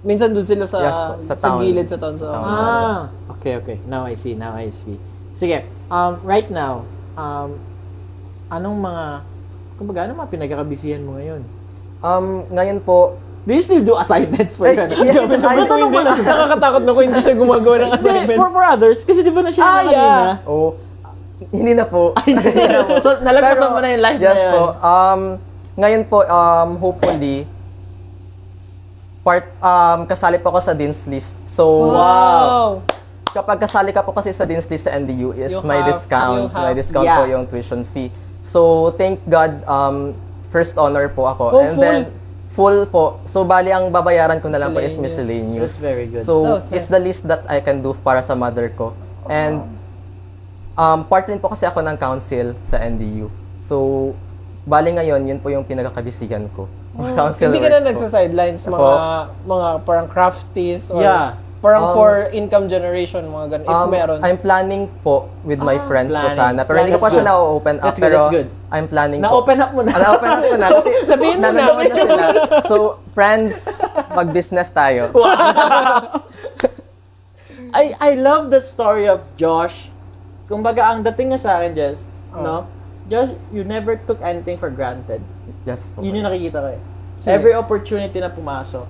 S2: Minsan doon sila sa,
S3: Yes po, sa town.
S2: gilid sa town.
S3: Sa town.
S1: Okay. Now I see. Sige, right now, anong mga pinagkakabisihan mo ngayon?
S3: Ngayon po,
S1: Do you still do assignments for
S3: yes,
S1: Tatanong ko lang.
S2: Nakakatakot na ko hindi siya gumagawa ng
S1: Hindi,
S2: assignment.
S1: for others, kasi di ba na-share na kanina?
S3: hindi na po.
S1: So, nalagpasan mo na yung live
S3: yes
S1: na yan.
S3: po. Ngayon po, hopefully, kasali po ako sa Dean's List. So,
S2: Wow!
S3: kapag kasali ka po kasi sa Dean's List sa NDU is may discount. May discount
S1: Yeah.
S3: po yung tuition fee. So, thank God, first honor po ako.
S2: Oh,
S3: And
S2: full.
S3: then, full po. So, bali, ang babayaran ko na lang po is
S2: Miscellaneous.
S3: miscellaneous.
S1: That's very good.
S3: So,
S2: Oh,
S3: it's the least that I can do para sa mother ko. And, part rin po kasi ako ng council sa NDU. So, bali ngayon, yun po yung pinagkakabisihan ko. Council
S2: Hindi ka na
S3: works po.
S2: nagsa-sidelines, mga parang crafties or
S1: Yeah.
S2: parang for income generation, mga ganun, if meron.
S3: I'm planning po with my friends po
S1: planning.
S3: sana. Pero hindi ko pa
S1: That's
S3: siya
S1: good.
S3: na-open up.
S1: That's good,
S3: Pero
S1: that's good.
S3: I'm planning po.
S1: Na-open up mo na.
S3: Na-open up ko na. Kasi
S2: Sabihin mo na.
S3: nanonood na sila. So, friends, mag-business tayo.
S1: I love the story of Josh. Kumbaga, ang dating nga sa akin, Jess, no? Josh, you never took anything for granted.
S3: Yes po.
S1: Yun yung nakikita ko eh.
S2: Sige.
S1: Every opportunity na pumasok,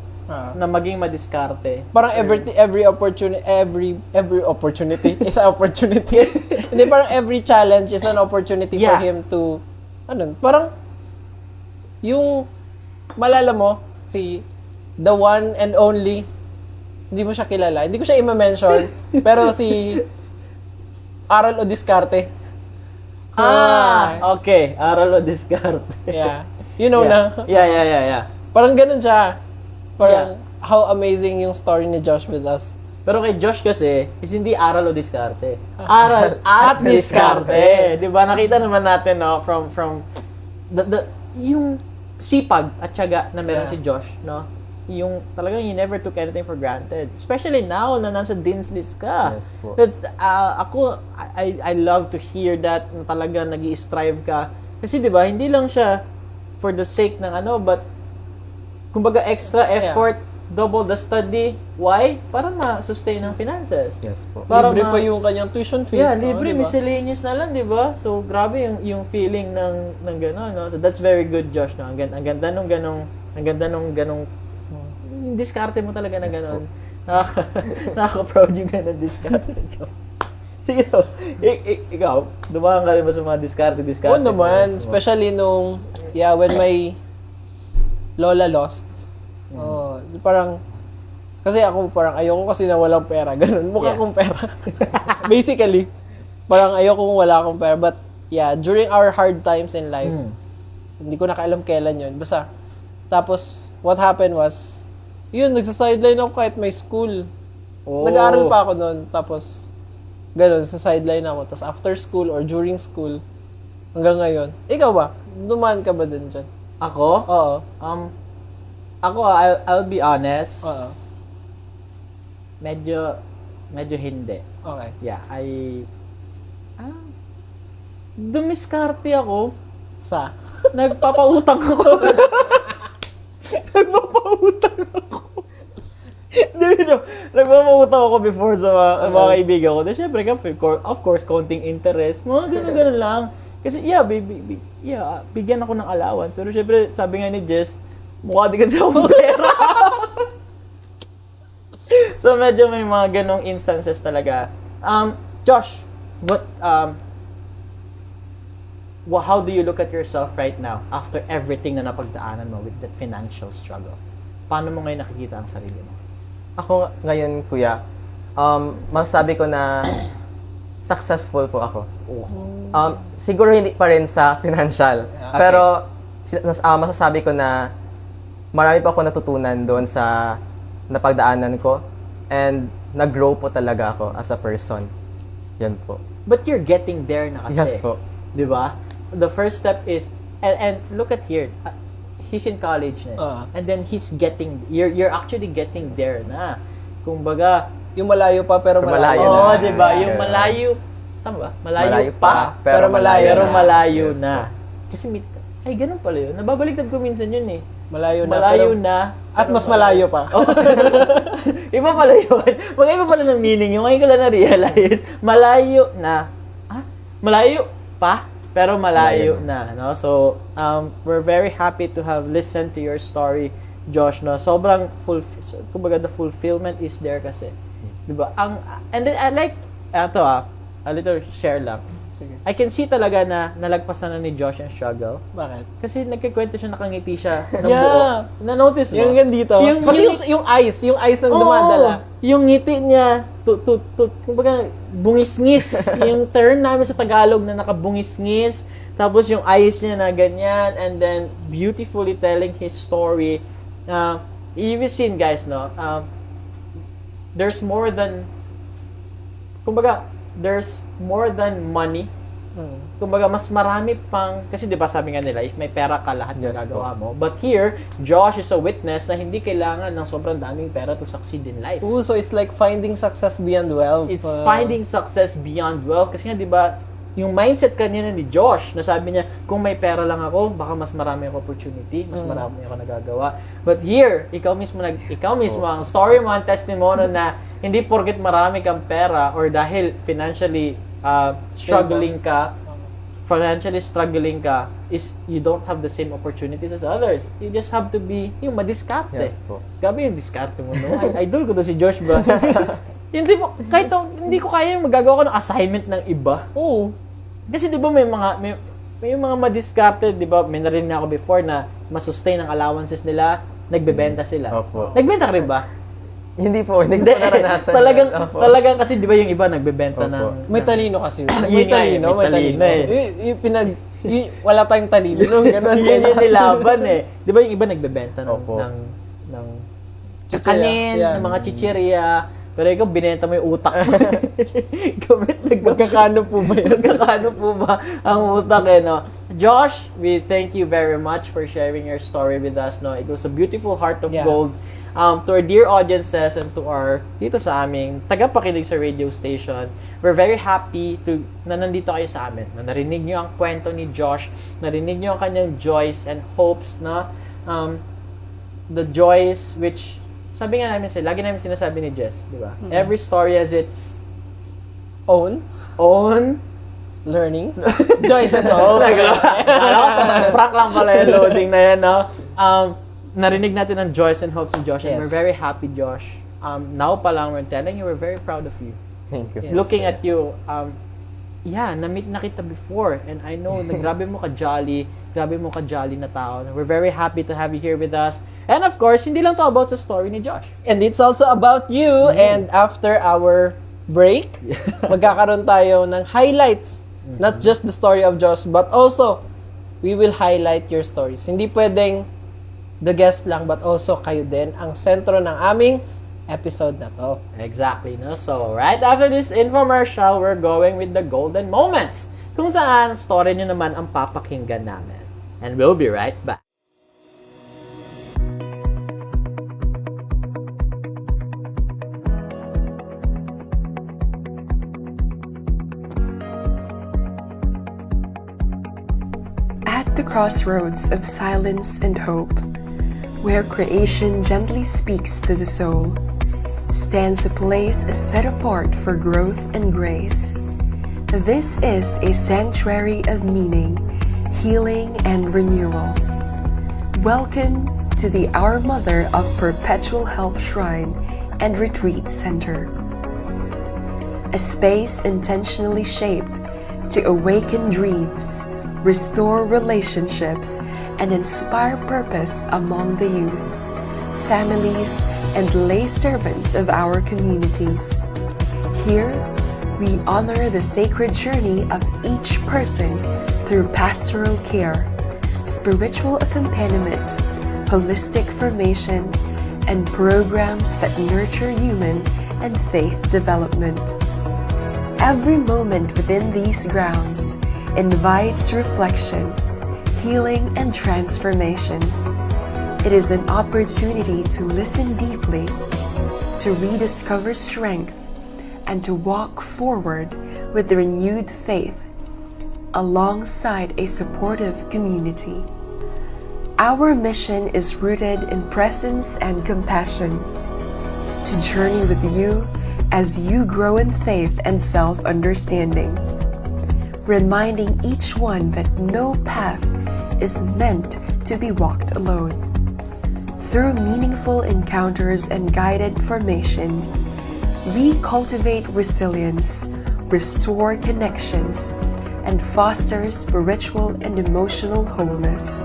S1: na maging madiskarte.
S2: Parang every opportunity is an opportunity. Hindi, parang every challenge is an opportunity for
S1: Yeah.
S2: him to, parang, yung, malala mo, si, the one and only, hindi mo siya kilala. Hindi ko siya i-mention, pero si, Aral o Diskarte.
S1: Okay. Aral o diskarte.
S2: Yeah. You know na.
S1: Yeah.
S2: Parang ganun siya. Parang, how amazing yung story ni Josh with us.
S1: Pero kay Josh kasi, is hindi aral o diskarte. Aral at diskarte. Di ba? Nakita naman natin, no, from yung sipag at tiyaga na meron si Josh, no? Yung talagang you never took anything for granted. Especially now na nasa Dean's List ka.
S3: Yes po.
S1: That's, I love to hear that na talagang nag-i-strive ka. Kasi di ba, hindi lang siya for the sake ng but kumbaga extra effort, double the study. Why? Para ma-sustain ang finances.
S3: Yes po.
S1: Para
S2: Libre pa yung kanyang tuition fees.
S1: Yeah,
S2: no?
S1: libre,
S2: Diba?
S1: miscellaneous na lang, di ba? So, grabe yung feeling ng gano'n, no? So, that's very good, Josh, no? Ang ganda nung ganong yung diskarte mo talaga na gano'n. Nakaka-proud yung gano'n diskarte ko. Sige, no. Ikaw, dumaan ka rin ba sa mga diskarte?
S2: Oo naman, especially nung, when my lola lost. Parang, kasi ako parang ayoko kasi na walang pera. Ganun, mukha kong pera. Basically, parang ayoko kung wala akong pera. But, during our hard times in life, hindi ko nakaalam kailan yun. Basta, tapos, what happened was, nagsa-sideline ako kahit may school. Nag-aaral pa ako noon. Tapos, ganun, sa sideline ako. Tapos, after school or during school, hanggang ngayon. Ikaw ba? Dumaan ka ba dun dyan?
S1: Ako?
S2: Oo.
S1: I'll be honest.
S2: Oo.
S1: Medyo hindi.
S2: Okay.
S1: Yeah, dumiskarte ako.
S2: Sa?
S1: Nagpapautang ako. Nagpapautang ako before sa mga kaibigan ko. Then, syempre, of course, counting interest. Mga ganun lang. Kasi, bigyan ako ng allowance. Pero syempre, sabi nga ni Jess, mukha di kasi akong pera. So, medyo may mga ganong instances talaga. Josh, what, how do you look at yourself right now after everything na napagdaanan mo with that financial struggle? Paano mo ngayon nakikita ang sarili mo?
S3: Ako ngayon, kuya, masasabi ko na successful po ako. Siguro hindi pa rin sa financial. Pero masasabi ko na marami pa ako natutunan doon sa napagdaanan ko. And nag-grow po talaga ako as a person. Yan po.
S1: But you're getting there na kasi.
S3: Yes po.
S1: Di ba? The first step is, and look at here, he's in college na. And then you're actually getting there na. Kumbaga,
S2: Yung malayo pa pero malayo.
S3: malayo
S1: Oo,
S3: na.
S1: di ba? Yung
S3: Yeah.
S1: malayo, tama ba? Malayo
S3: Malayo
S1: pa,
S3: pero
S1: pero malayo
S3: Yes
S1: na. Kasi, ay, ganun pala yun. Nababaliktad ko minsan yun eh.
S2: Malayo na.
S1: Malayo
S2: pero,
S1: na.
S2: At mas malayo pa.
S1: Iba pala yun. Mag-iba pala ng meaning. Yung ngayon ko lang na-realize, malayo na. Malayo pa, pero malayo na. No? So, we're very happy to have listened to your story, Josh. No? Sobrang, kumbaga, the fulfillment is there kasi. Diba? And then, I like, a little share lang.
S2: Sige.
S1: I can see talaga na nalagpasan na ni Josh yung struggle.
S2: Bakit?
S1: Kasi nagkikwento siya, nakangiti siya ng
S2: Yeah.
S1: buo. Na-notice mo?
S2: Yung dito. Pati yung eyes ng dumadala.
S1: Yung ngiti niya, kumbaga, bungisngis. Yung term namin sa Tagalog na nakabungisngis. Tapos yung eyes niya na ganyan. And then, beautifully telling his story. You've seen, guys, no? There's more than money. Kumbaga, mas marami pang, kasi di ba sabi nga nila, if may pera ka, lahat yung
S3: Yes,
S1: gagawa mo. But here, Josh is a witness na hindi kailangan ng sobrang daming pera to succeed in life.
S2: Ooh, so it's like finding success beyond wealth.
S1: It's finding success beyond wealth. Kasi nga, di ba, yung mindset kanina ni Josh, na sabi niya, kung may pera lang ako, baka mas marami ako opportunity, mas marami ako nagagawa. But here, ikaw mismo, ang story mo, ang testimony na hindi porket marami kang pera or dahil financially struggling ka, is you don't have the same opportunities as others. You just have to be, yung madiskarte.
S3: Yes po.
S1: Gabi yung diskarte mo, no? Idol ko to si Josh ba? Hindi mo, kahit hindi ko kaya yung magagawa ko ng assignment ng iba.
S2: Oo.
S1: Kasi di ba may mga madiskarte, di ba? May narinig na ako before na masustain ang allowances nila, nagbebenta sila.
S3: Opo.
S1: Nagbenta ka rin ba?
S3: Hindi po, hindi ko naranasan.
S1: Talagang kasi di ba yung iba nagbebenta
S3: Opo.
S1: ng...
S2: May talino kasi.
S1: Yun nga eh, may talino
S2: Wala tayong talino. Ganun.
S1: Yan yung nilaban eh. Di ba yung iba nagbebenta
S3: Opo.
S1: ng
S2: Chichirya.
S1: kanin,
S2: Yeah.
S1: ng mga chichirya. Pero ikaw, binenta mo yung utak mo.
S2: Magkakano po ba yun?
S1: Magkakano po ba ang utak eh, no? Josh, we thank you very much for sharing your story with us, no? It was a beautiful heart of
S2: Yeah.
S1: gold. To our dear audiences and to our, dito sa aming tagapakinig sa radio station, we're very happy na nandito kayo sa amin. Na narinig nyo ang kwento ni Josh, narinig nyo ang kanyang joys and hopes, no? The joys which, sabi nga namin lagi namin sinasabi ni Jess, di ba? Every story has its
S2: Own?
S1: learning.
S2: Joyce and all.
S1: Prank lang pala yung loading na yan, no? Narinig natin ang joys and hopes ni Josh, and
S2: Yes.
S1: we're very happy, Josh. Now pa lang, we're telling you, we're very proud of you.
S3: Thank you.
S2: Yes.
S1: Looking at you, na-meet na kita before, and I know na grabe mo ka-jolly na tao. We're very happy to have you here with us. And of course, hindi lang to about sa story ni Josh.
S2: And it's also about you. And after our break, magkakaroon tayo ng highlights. Not just the story of Josh, but also, we will highlight your stories. Hindi pwedeng the guest lang, but also kayo din ang sentro ng aming episode na to.
S1: Exactly, no? So, right after this infomercial, we're going with the golden moments, kung saan story nyo naman ang papakinggan namin. And we'll be right back.
S4: At the crossroads of silence and hope, where creation gently speaks to the soul, stands a place set apart for growth and grace. This is a sanctuary of meaning, healing, and renewal. Welcome to the Our Mother of Perpetual Help Shrine and Retreat Center. A space intentionally shaped to awaken dreams,
S5: restore relationships, and inspire purpose among the youth, families, and lay servants of our communities. Here, we honor the sacred journey of each person through pastoral care, spiritual accompaniment, holistic formation, and programs that nurture human and faith development. Every moment within these grounds invites reflection, healing, and transformation. It is an opportunity to listen deeply, to rediscover strength, and to walk forward with renewed faith alongside a supportive community. Our mission is rooted in presence and compassion, to journey with you as you grow in faith and self-understanding, reminding each one that no path is meant to be walked alone. Through meaningful encounters and guided formation, we cultivate resilience, restore connections, and foster spiritual and emotional wholeness.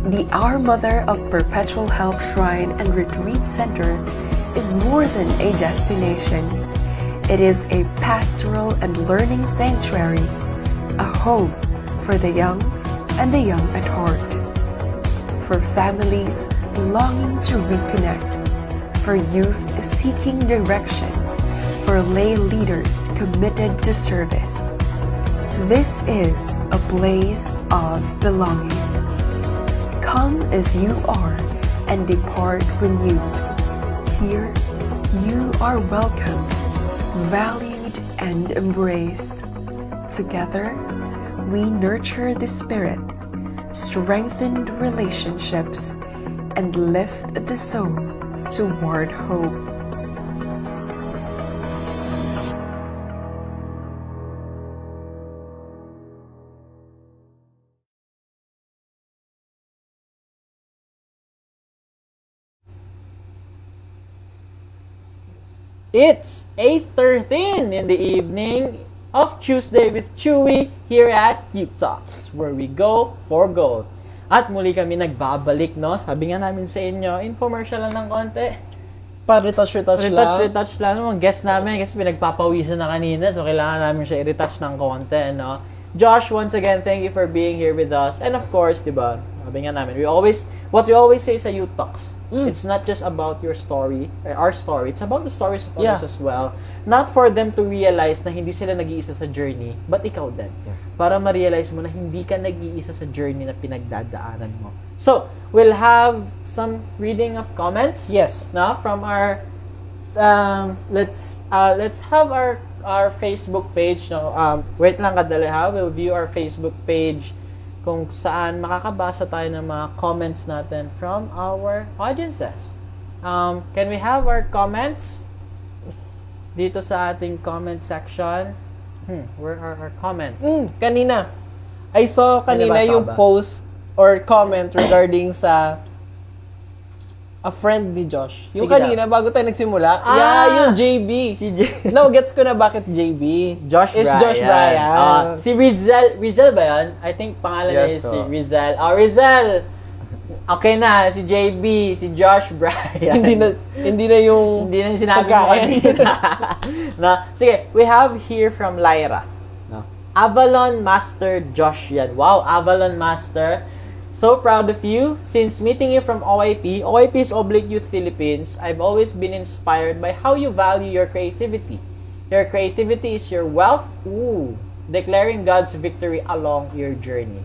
S5: The Our Mother of Perpetual Help Shrine and Retreat Center is more than a destination. It is a pastoral and learning sanctuary, a home for the young and the young at heart, for families longing to reconnect, for youth seeking direction, for lay leaders committed to service. This is a place of belonging. Come as you are and depart renewed. Here, you are welcomed, valued, and embraced. Together, we nurture the spirit, strengthen relationships, and lift the soul toward hope.
S1: It's 8:13 in the evening of Tuesday with Chewy here at Youth Talks, where we go for gold. At muli kami nagbabalik, no? Sabi nga namin sa inyo, infomercial lang ng konti.
S2: Pa-retouch lang.
S1: Retouch lang. Mga guest namin kasi pinagpapawisan na kanina, so kailangan namin siya i-retouch ng konti, no? Josh, once again, thank you for being here with us. And of course, di ba, sabi nga namin, what we always say sa Youth Talks, it's not just about your story, our story, it's about the stories of others as well. Not for them to realize na hindi sila nag-iisa sa journey, but ikaw din.
S3: Yes.
S1: Para ma-realize mo na hindi ka nag-iisa sa journey na pinagdadaanan mo. So, we'll have some reading of comments.
S2: Yes.
S1: Na from our let's have our Facebook page, no. Wait lang kadali ha. We'll view our Facebook page kung saan makakabasa tayo ng mga comments natin from our audiences. Can we have our comments dito sa ating comment section? Where are our comments?
S2: Kanina. I saw kanina
S1: Binabasa
S2: yung
S1: ba?
S2: post or comment regarding sa a friend ni Josh. Yung
S1: Sige
S2: kanina, bago tayo nagsimula. Yung JB.
S1: Si
S2: Now, gets ko na bakit JB.
S1: Josh Bryan. Si Rizal ba yan? I think pangalan niya is
S3: Yes,
S1: si Rizal. Rizal! Okay na, si JB, si Josh Bryan.
S2: hindi na yung
S1: Hindi na sinabi mo
S2: pagkain.
S1: kanina. No? Sige, we have here from Lyra. No? Avalon Master Josh yan. Wow, Avalon Master. So proud of you. Since meeting you from OIP is Oblique Youth Philippines, I've always been inspired by how you value your creativity. Your creativity is your wealth. Declaring God's victory along your journey.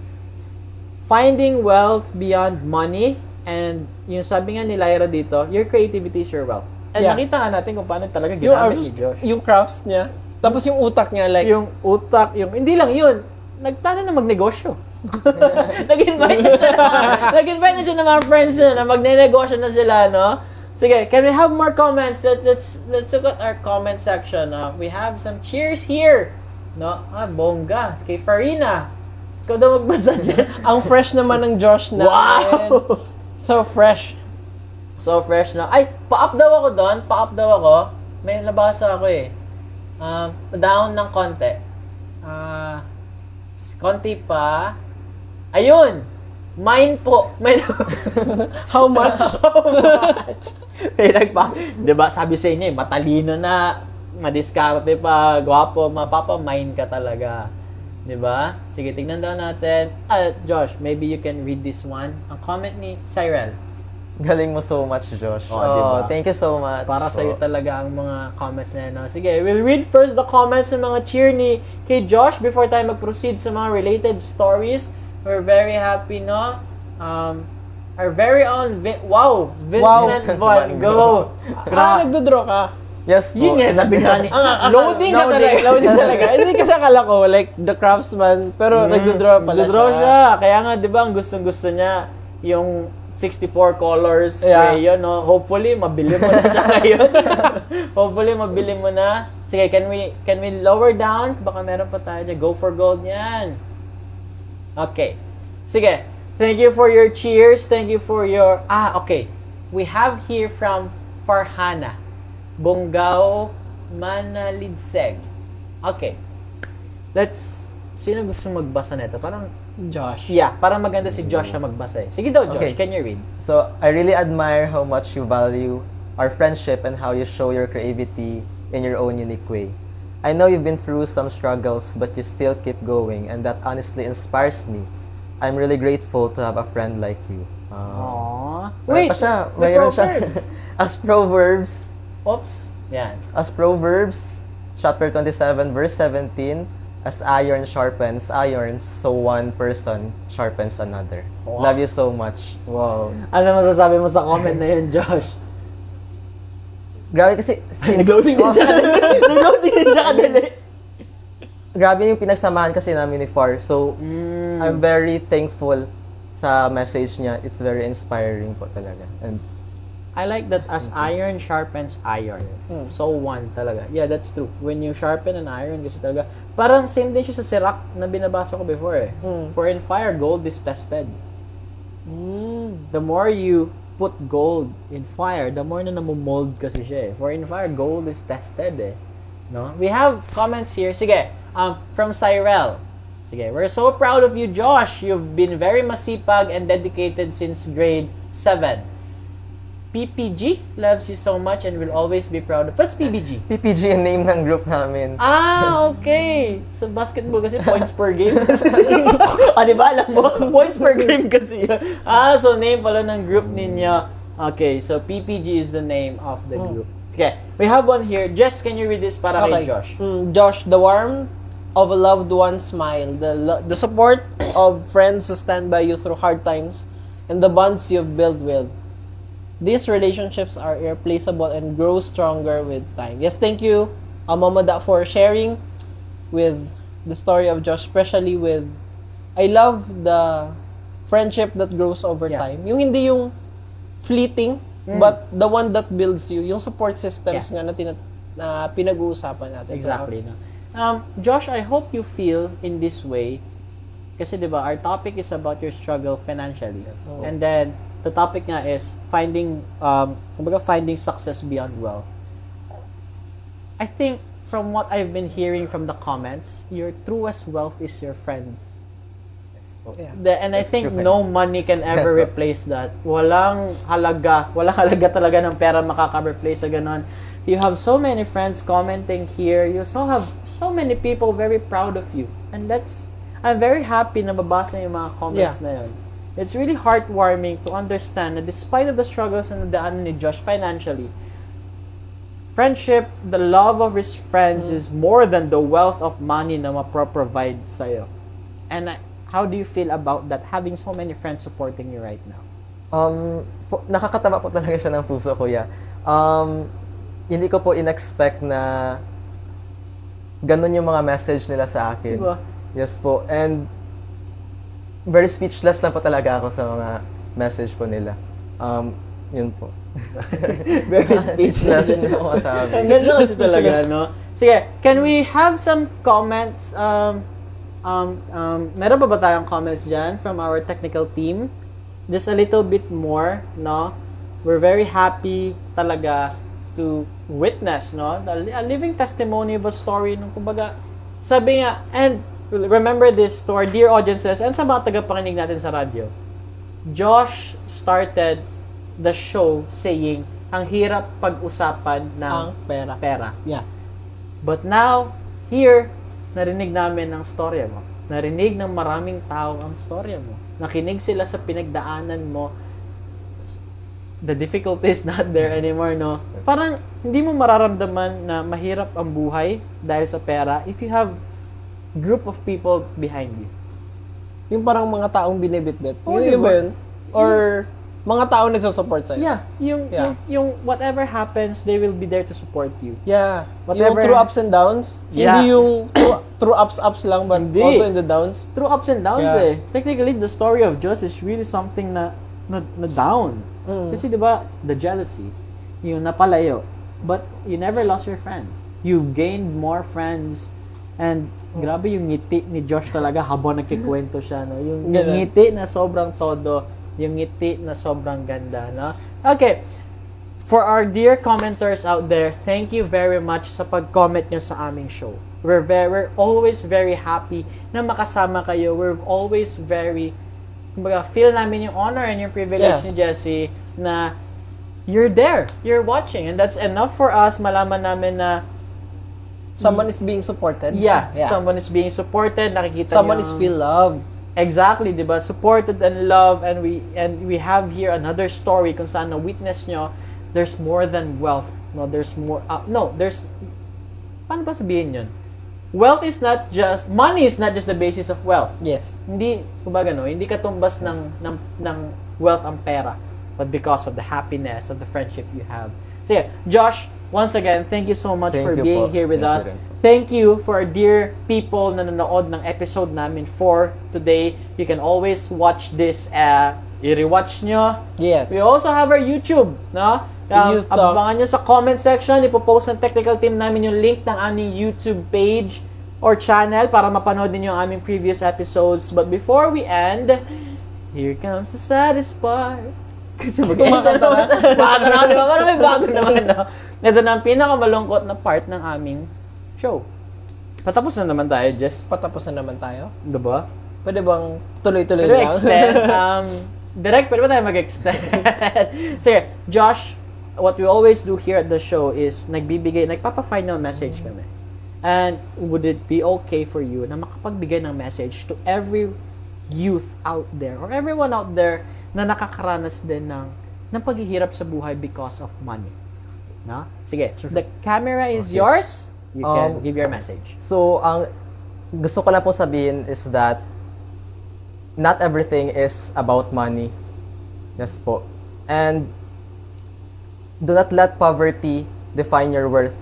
S1: Finding wealth beyond money, and yung sabi nga ni Lyra dito, your creativity is your wealth. And nakita nga natin kung paano talaga ginamit ni Josh.
S2: Yung crafts niya. Tapos yung utak niya, like,
S1: Yung utak, hindi lang yun. Nagplano na magnegosyo. Nag-invite na siya ng mga friends na magne-negosyo na sila, no? Sige, can we have more comments? Let's look at our comment section. We have some cheers here. No? Bongga. Kay Farina. Ikaw daw magpa-suggest.
S2: ang fresh naman ng Josh na.
S1: Wow!
S2: So fresh.
S1: So fresh na. Ay, pa-up daw ako doon. Pa-up daw ako. May nabasa ako eh. Down ng konti. Konti pa. Ayun! Mine po. Mine.
S2: How much?
S1: May diba, sabi sa inyo, matalino na, madiskarte pa, gwapo, mapapa-mine ka talaga. Diba? Sige, tignan daw natin. Josh, maybe you can read this one. Ang comment ni Cyril.
S3: Galing mo so much, Josh.
S1: Oh, diba?
S3: Thank you so much.
S1: Para sa'yo talaga ang mga comments na yun. No? Sige, we'll read first the comments ng mga cheer ni kay Josh before tayo mag-proceed sa mga related stories. We're very happy, no? Our very own Vincent Von Go.
S2: Nagdodraw ka?
S3: Yes po.
S1: Yun nga, sabi nga ni, loading na talaga.
S2: Loading talaga. Hindi kasi akala ko, like, the craftsman, pero nagdodraw pala
S1: Nagdodraw siya. Kaya nga, di ba, ang gustong-gusto niya, yung 64 colors crayon, no? Hopefully, mabili mo na siya ngayon. Hopefully, mabili mo na. Sige, can we lower down? Baka meron pa tayo dyan. Go for gold yan. Okay. Sige. Thank you for your cheers. Thank you for your... okay. We have here from Farhana. Bonggao Manalidseg. Okay. Sino gusto magbasa nito? Parang...
S2: Josh.
S1: Yeah, parang maganda si Josh na magbasa eh. Sige daw, Josh.
S3: Okay.
S1: Can you read?
S3: So, I really admire how much you value our friendship and how you show your creativity in your own unique way. I know you've been through some struggles, but you still keep going, and that honestly inspires me. I'm really grateful to have a friend like you.
S1: Aww.
S3: Wait, mayroon siya. As Proverbs,
S1: Yan.
S3: as Proverbs, chapter 27, verse 17, as iron sharpens iron, so one person sharpens another.
S1: Wow.
S3: Love you so much. Wow.
S1: Ano masasabi mo sa comment na yun, Josh?
S3: Grabe kasi,
S1: Nag-loading din siya kadali. Nag-loading din siya kadali.
S3: Grabe yung pinagsamahan kasi namin ni Far. So, I'm very thankful sa message niya. It's very inspiring po talaga. And
S1: I like that as iron sharpens iron. So one talaga. Yeah, that's true. When you sharpen an iron, kasi talaga, parang same din siya sa Sirac na binabasa ko before eh. For in fire, gold is tested. The more you put gold in fire, the more na namumold kasi siya eh. For in fire, gold is tested eh. No? We have comments here. Sige, from Cyril. Sige, we're so proud of you, Josh. You've been very masipag and dedicated since grade 7. PPG loves you so much and will always be proud of. What's PPG?
S3: PPG yung name ng group namin.
S1: Okay. So basketball kasi points per game. Di ba alam mo? Points per game kasi yun. So name pala ng group ninyo. Okay, so PPG is the name of the group. Okay, we have one here. Jess, can you read this para kay Josh?
S2: Josh, the warmth of a loved one's smile, the support of friends who stand by you through hard times, and the bonds you've built with. These relationships are irreplaceable and grow stronger with time. Yes, thank you, Mama Da, for sharing with the story of Josh, especially with, I love the friendship that grows over time. Yung hindi yung fleeting, but the one that builds you, yung support systems nga na pinag-uusapan natin.
S1: Exactly. No? Josh, I hope you feel in this way kasi 'di ba our topic is about your struggle financially. And then the topic nga is finding finding success beyond wealth. I think from what I've been hearing from the comments, your truest wealth is your friends. And I think no money can ever replace that. Walang halaga talaga ng pera makaka-replace sa ganon. You have so many friends commenting here. You also have so many people very proud of you. And I'm very happy na mabasa yung mga comments na yun. It's really heartwarming to understand that despite of the struggles na nadaanan ni Josh financially, friendship, the love of his friends is more than the wealth of money na mapro-provide sa'yo. And how do you feel about that, having so many friends supporting you right now?
S3: Nakakataba po talaga siya ng puso, kuya. Hindi ko po in-expect na ganun yung mga message nila sa akin.
S1: Diba?
S3: Yes po. And very speechless lang po talaga ako sa mga message po nila. Yun po.
S1: Very speechless.
S3: Hindi ko masabi.
S1: Ang ganda kasi talaga, no? Sige, can we have some comments? Meron ba tayong comments dyan from our technical team? Just a little bit more, no? We're very happy talaga to witness, no? A living testimony of a story nung kumbaga, sabi nga, and remember this to our dear audiences and sa mga tagapakinig natin sa radyo. Josh started the show saying, ang hirap pag-usapan ng
S2: Ang pera.
S1: pera.
S2: Yeah.
S1: But now, here, narinig namin ang storya mo. Narinig ng maraming tao ang storya mo. Nakinig sila sa pinagdaanan mo. The difficulty is not there anymore, no? Parang hindi mo mararamdaman na mahirap ang buhay dahil sa pera if you have group of people behind you.
S2: Yung parang mga taong binibitbit.
S1: Oo,
S2: Yung
S1: diba?
S2: iba yun. Or mga taong nagsusupport sa'yo.
S1: Yeah, yung whatever happens, they will be there to support you.
S2: Yeah.
S1: Whatever-
S2: Yung through ups and downs.
S1: Yeah.
S2: Hindi yung through ups lang, but
S1: Hindi.
S2: also in the downs.
S1: Through ups and downs
S2: Yeah.
S1: Technically, the story of Joss is really something na down. Kasi di ba, the jealousy, yung napalayo. But you never lost your friends. You've gained more friends. And grabe yung ngiti ni Josh talaga habang nagkikwento siya. No? Yung
S2: Ganun.
S1: ngiti na sobrang todo. Yung ngiti na sobrang ganda. No? Okay. For our dear commenters out there, thank you very much sa pag-comment nyo sa aming show. We're always very happy na makasama kayo. We're always very, kumbaga, feel namin yung honor and yung privilege
S2: Yeah.
S1: ni Jessie na you're there, you're watching. And that's enough for us. Malaman namin na
S2: Someone is being supported.
S1: someone is being supported, nakikita
S2: Someone
S1: nyo
S2: is
S1: ang-
S2: feel loved.
S1: Exactly, 'di ba? Supported and loved, and we have here another story kung saan na witness nyo there's more than wealth. No, there's more there's paano ba sabihin 'yun? Wealth is not just money is not just the basis of wealth.
S2: Yes.
S1: Hindi kumbaga hindi katumbas ng wealth ang pera, but because of the happiness of the friendship you have. So yeah, Josh, once again, thank you so much
S3: Thank
S1: for
S3: you
S1: being
S3: po.
S1: here with
S3: Thank
S1: us.
S3: you rin po.
S1: Thank you for our dear people na nanonood ng episode namin for today. You can always watch this, i-rewatch nyo.
S2: Yes.
S1: We also have our YouTube, no?
S2: The Youth Talks.
S1: Abangan nyo sa comment section, ipopost ng technical team namin yung link ng aming YouTube page or channel para mapanood ninyo ang aming previous episodes. But before we end, here comes the saddest part. Kasi mag-end na naman. Bago na, di ba? Parang may bago naman, no? Ito na ang pinakamalungkot na part ng aming show. Patapos na naman tayo, Jess.
S2: Patapos na naman tayo.
S1: Diba?
S2: Pwede bang tuloy-tuloy
S1: Pero
S2: lang?
S1: extend. Direct, pwede ba tayo mag-extend? Sige, Josh, what we always do here at the show is nagpapa-final message kami. And would it be okay for you na makapagbigay ng message to every youth out there or everyone out there na nakakaranas din ng paghihirap sa buhay because of money? No? Sige, the camera is yours. You can give your message.
S3: So, ang gusto ko na pong sabihin is that not everything is about money. Yes po. And do not let poverty define your worth.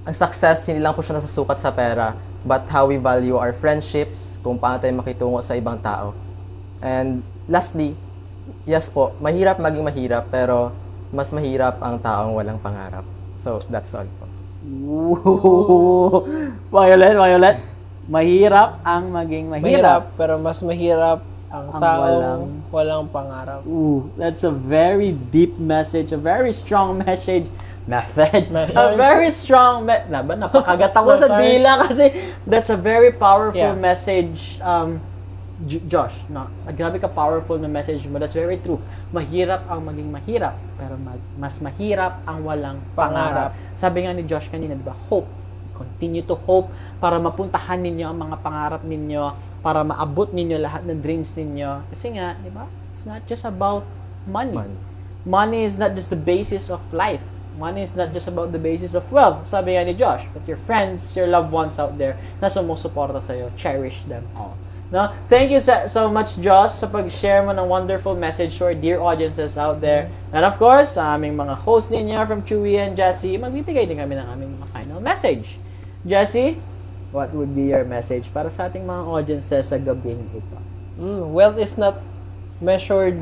S3: Ang success, hindi lang po siya nasusukat sa pera, but how we value our friendships, kung paano tayo makitungo sa ibang tao. And lastly, yes po, mahirap maging mahirap, pero mas mahirap ang taong walang pangarap. So, that's all po.
S1: Ooh, Violet. Mahirap ang maging
S2: Mahirap, pero mas mahirap ang
S1: Ang
S2: taong walang pangarap.
S1: Ooh, that's a very deep message, a very strong message. Method.
S2: Method.
S1: A very strong napakagat ako sa
S2: Method.
S1: dila kasi that's a very powerful
S2: Yeah.
S1: message. Josh, no, grabe ka powerful na message mo. That's very true. Mahirap ang maging mahirap, pero mas mahirap ang walang pangarap. Sabi nga ni Josh kanina, di ba? Hope. Continue to hope para mapuntahan ninyo ang mga pangarap ninyo, para maabot ninyo lahat ng dreams ninyo. Kasi nga, di ba? It's not just about money. Money is not just the basis of life. Money is not just about the basis of wealth. Sabi nga ni Josh, but your friends, your loved ones out there na sumusuporta sa'yo, cherish them all. No? Thank you so much, Josh, sa pag-share mo ng wonderful message to our dear audiences out there. And of course, sa aming mga hosts ninyo from Chewy and Jessie, magbibigay din kami ng aming mga final message. Jessie, what would be your message para sa ating mga audiences sa gabing ito?
S2: Wealth is not measured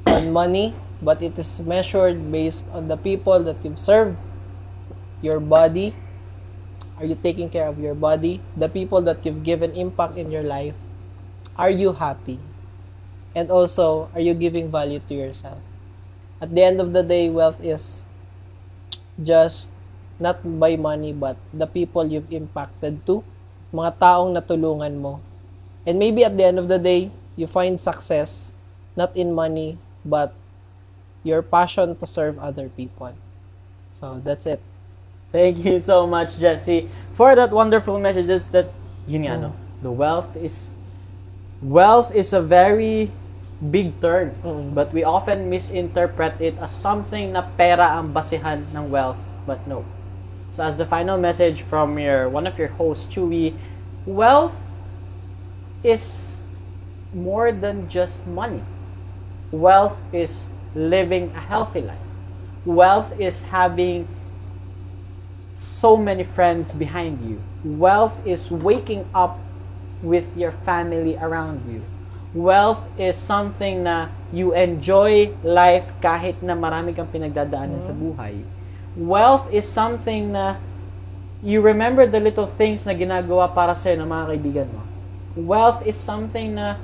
S2: on money, but it is measured based on the people that you've served, your body. Are you taking care of your body? The people that you've given impact in your life. Are you happy? And also, are you giving value to yourself? At the end of the day, wealth is just not by money, but the people you've impacted to, mga taong natulungan mo. And maybe at the end of the day, you find success not in money, but your passion to serve other people. So, that's it.
S1: Thank you so much, Jesse, for that wonderful messages that, yun nga, no? The wealth is a very big term, but we often misinterpret it as something na pera ang basihan ng wealth, but no. So as the final message from one of your hosts, Chewy, wealth is more than just money. Wealth is living a healthy life. Wealth is having so many friends behind you. Wealth is waking up with your family around you. Wealth is something na you enjoy life kahit na marami kang pinagdadaanan sa buhay. Wealth is something na you remember the little things na ginagawa para sa'yo ng mga kaibigan mo. Wealth is something na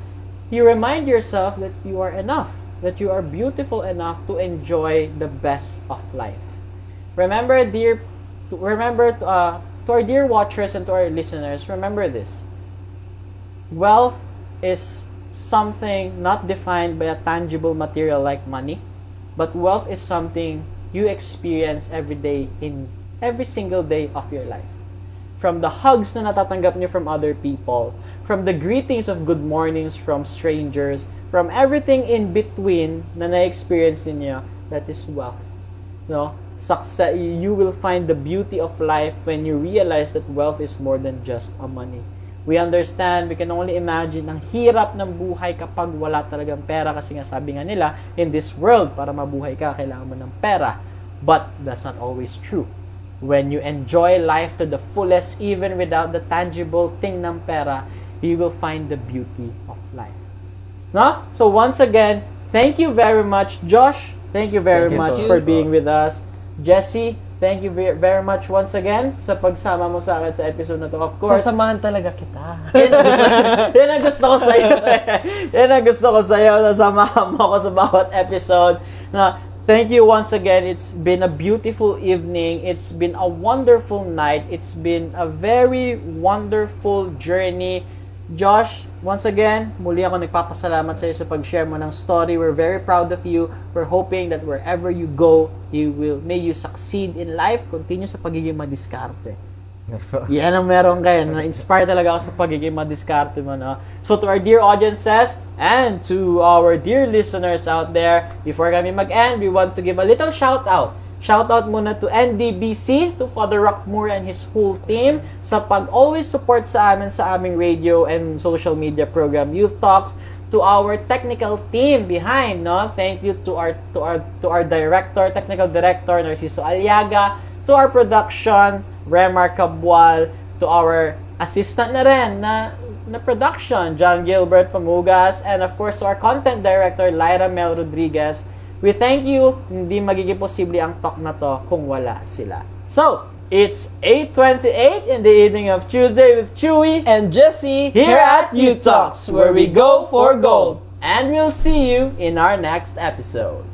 S1: you remind yourself that you are enough, that you are beautiful enough to enjoy the best of life. Remember, to our dear watchers and to our listeners, remember this. Wealth is something not defined by a tangible material like money, but wealth is something you experience every day in every single day of your life. From the hugs na natatanggap niyo from other people, from the greetings of good mornings from strangers, from everything in between na na-experience niyo, that is wealth. No? Success, you will find the beauty of life when you realize that wealth is more than just a money. We understand, we can only imagine ang hirap ng buhay kapag wala talagang pera kasi nga sabi nga nila, in this world, para mabuhay ka, kailangan mo ng pera. But that's not always true. When you enjoy life to the fullest, even without the tangible thing ng pera, you will find the beauty of life. So once again, thank you very much, Josh. Thank you very much for being with us. Jesse, thank you very much once again sa pagsama mo sa akin sa episode na to. Of course,
S2: Sasamahan talaga kita.
S1: yan ang gusto ko sa'yo. Yan ang gusto ko sa'yo. Nasamahan mo ako sa bawat episode. Thank you once again. It's been a beautiful evening. It's been a wonderful night. It's been a very wonderful journey. Josh, once again, muli ako nagpapasalamat sa iyo sa pag-share mo ng story. We're very proud of you. We're hoping that wherever you go, may you succeed in life. Continue sa pagiging madiskarte.
S3: Yes, po.
S1: Yan ang meron kayo. Na-inspire talaga ako sa pagiging madiskarte mo. No? So to our dear audiences and to our dear listeners out there, before kami mag-end, we want to give a little shout-out. Shoutout muna to NDBC, to Father Rockmore and his whole team sa pag-always support sa amin sa aming radio and social media program, Youth Talks, to our technical team behind, no? Thank you to our director, technical director, Narciso Aliaga, to our production, Remar Cabwal, to our assistant na rin na production, John Gilbert Pamugas, and of course to our content director, Lyra Mel Rodriguez. We thank you. Hindi magiging posible ang talk na to kung wala sila. So, it's 8:28 in the evening of Tuesday with Chewy
S2: And Jesse
S1: here at U Talks, where we go for gold. And we'll see you in our next episode.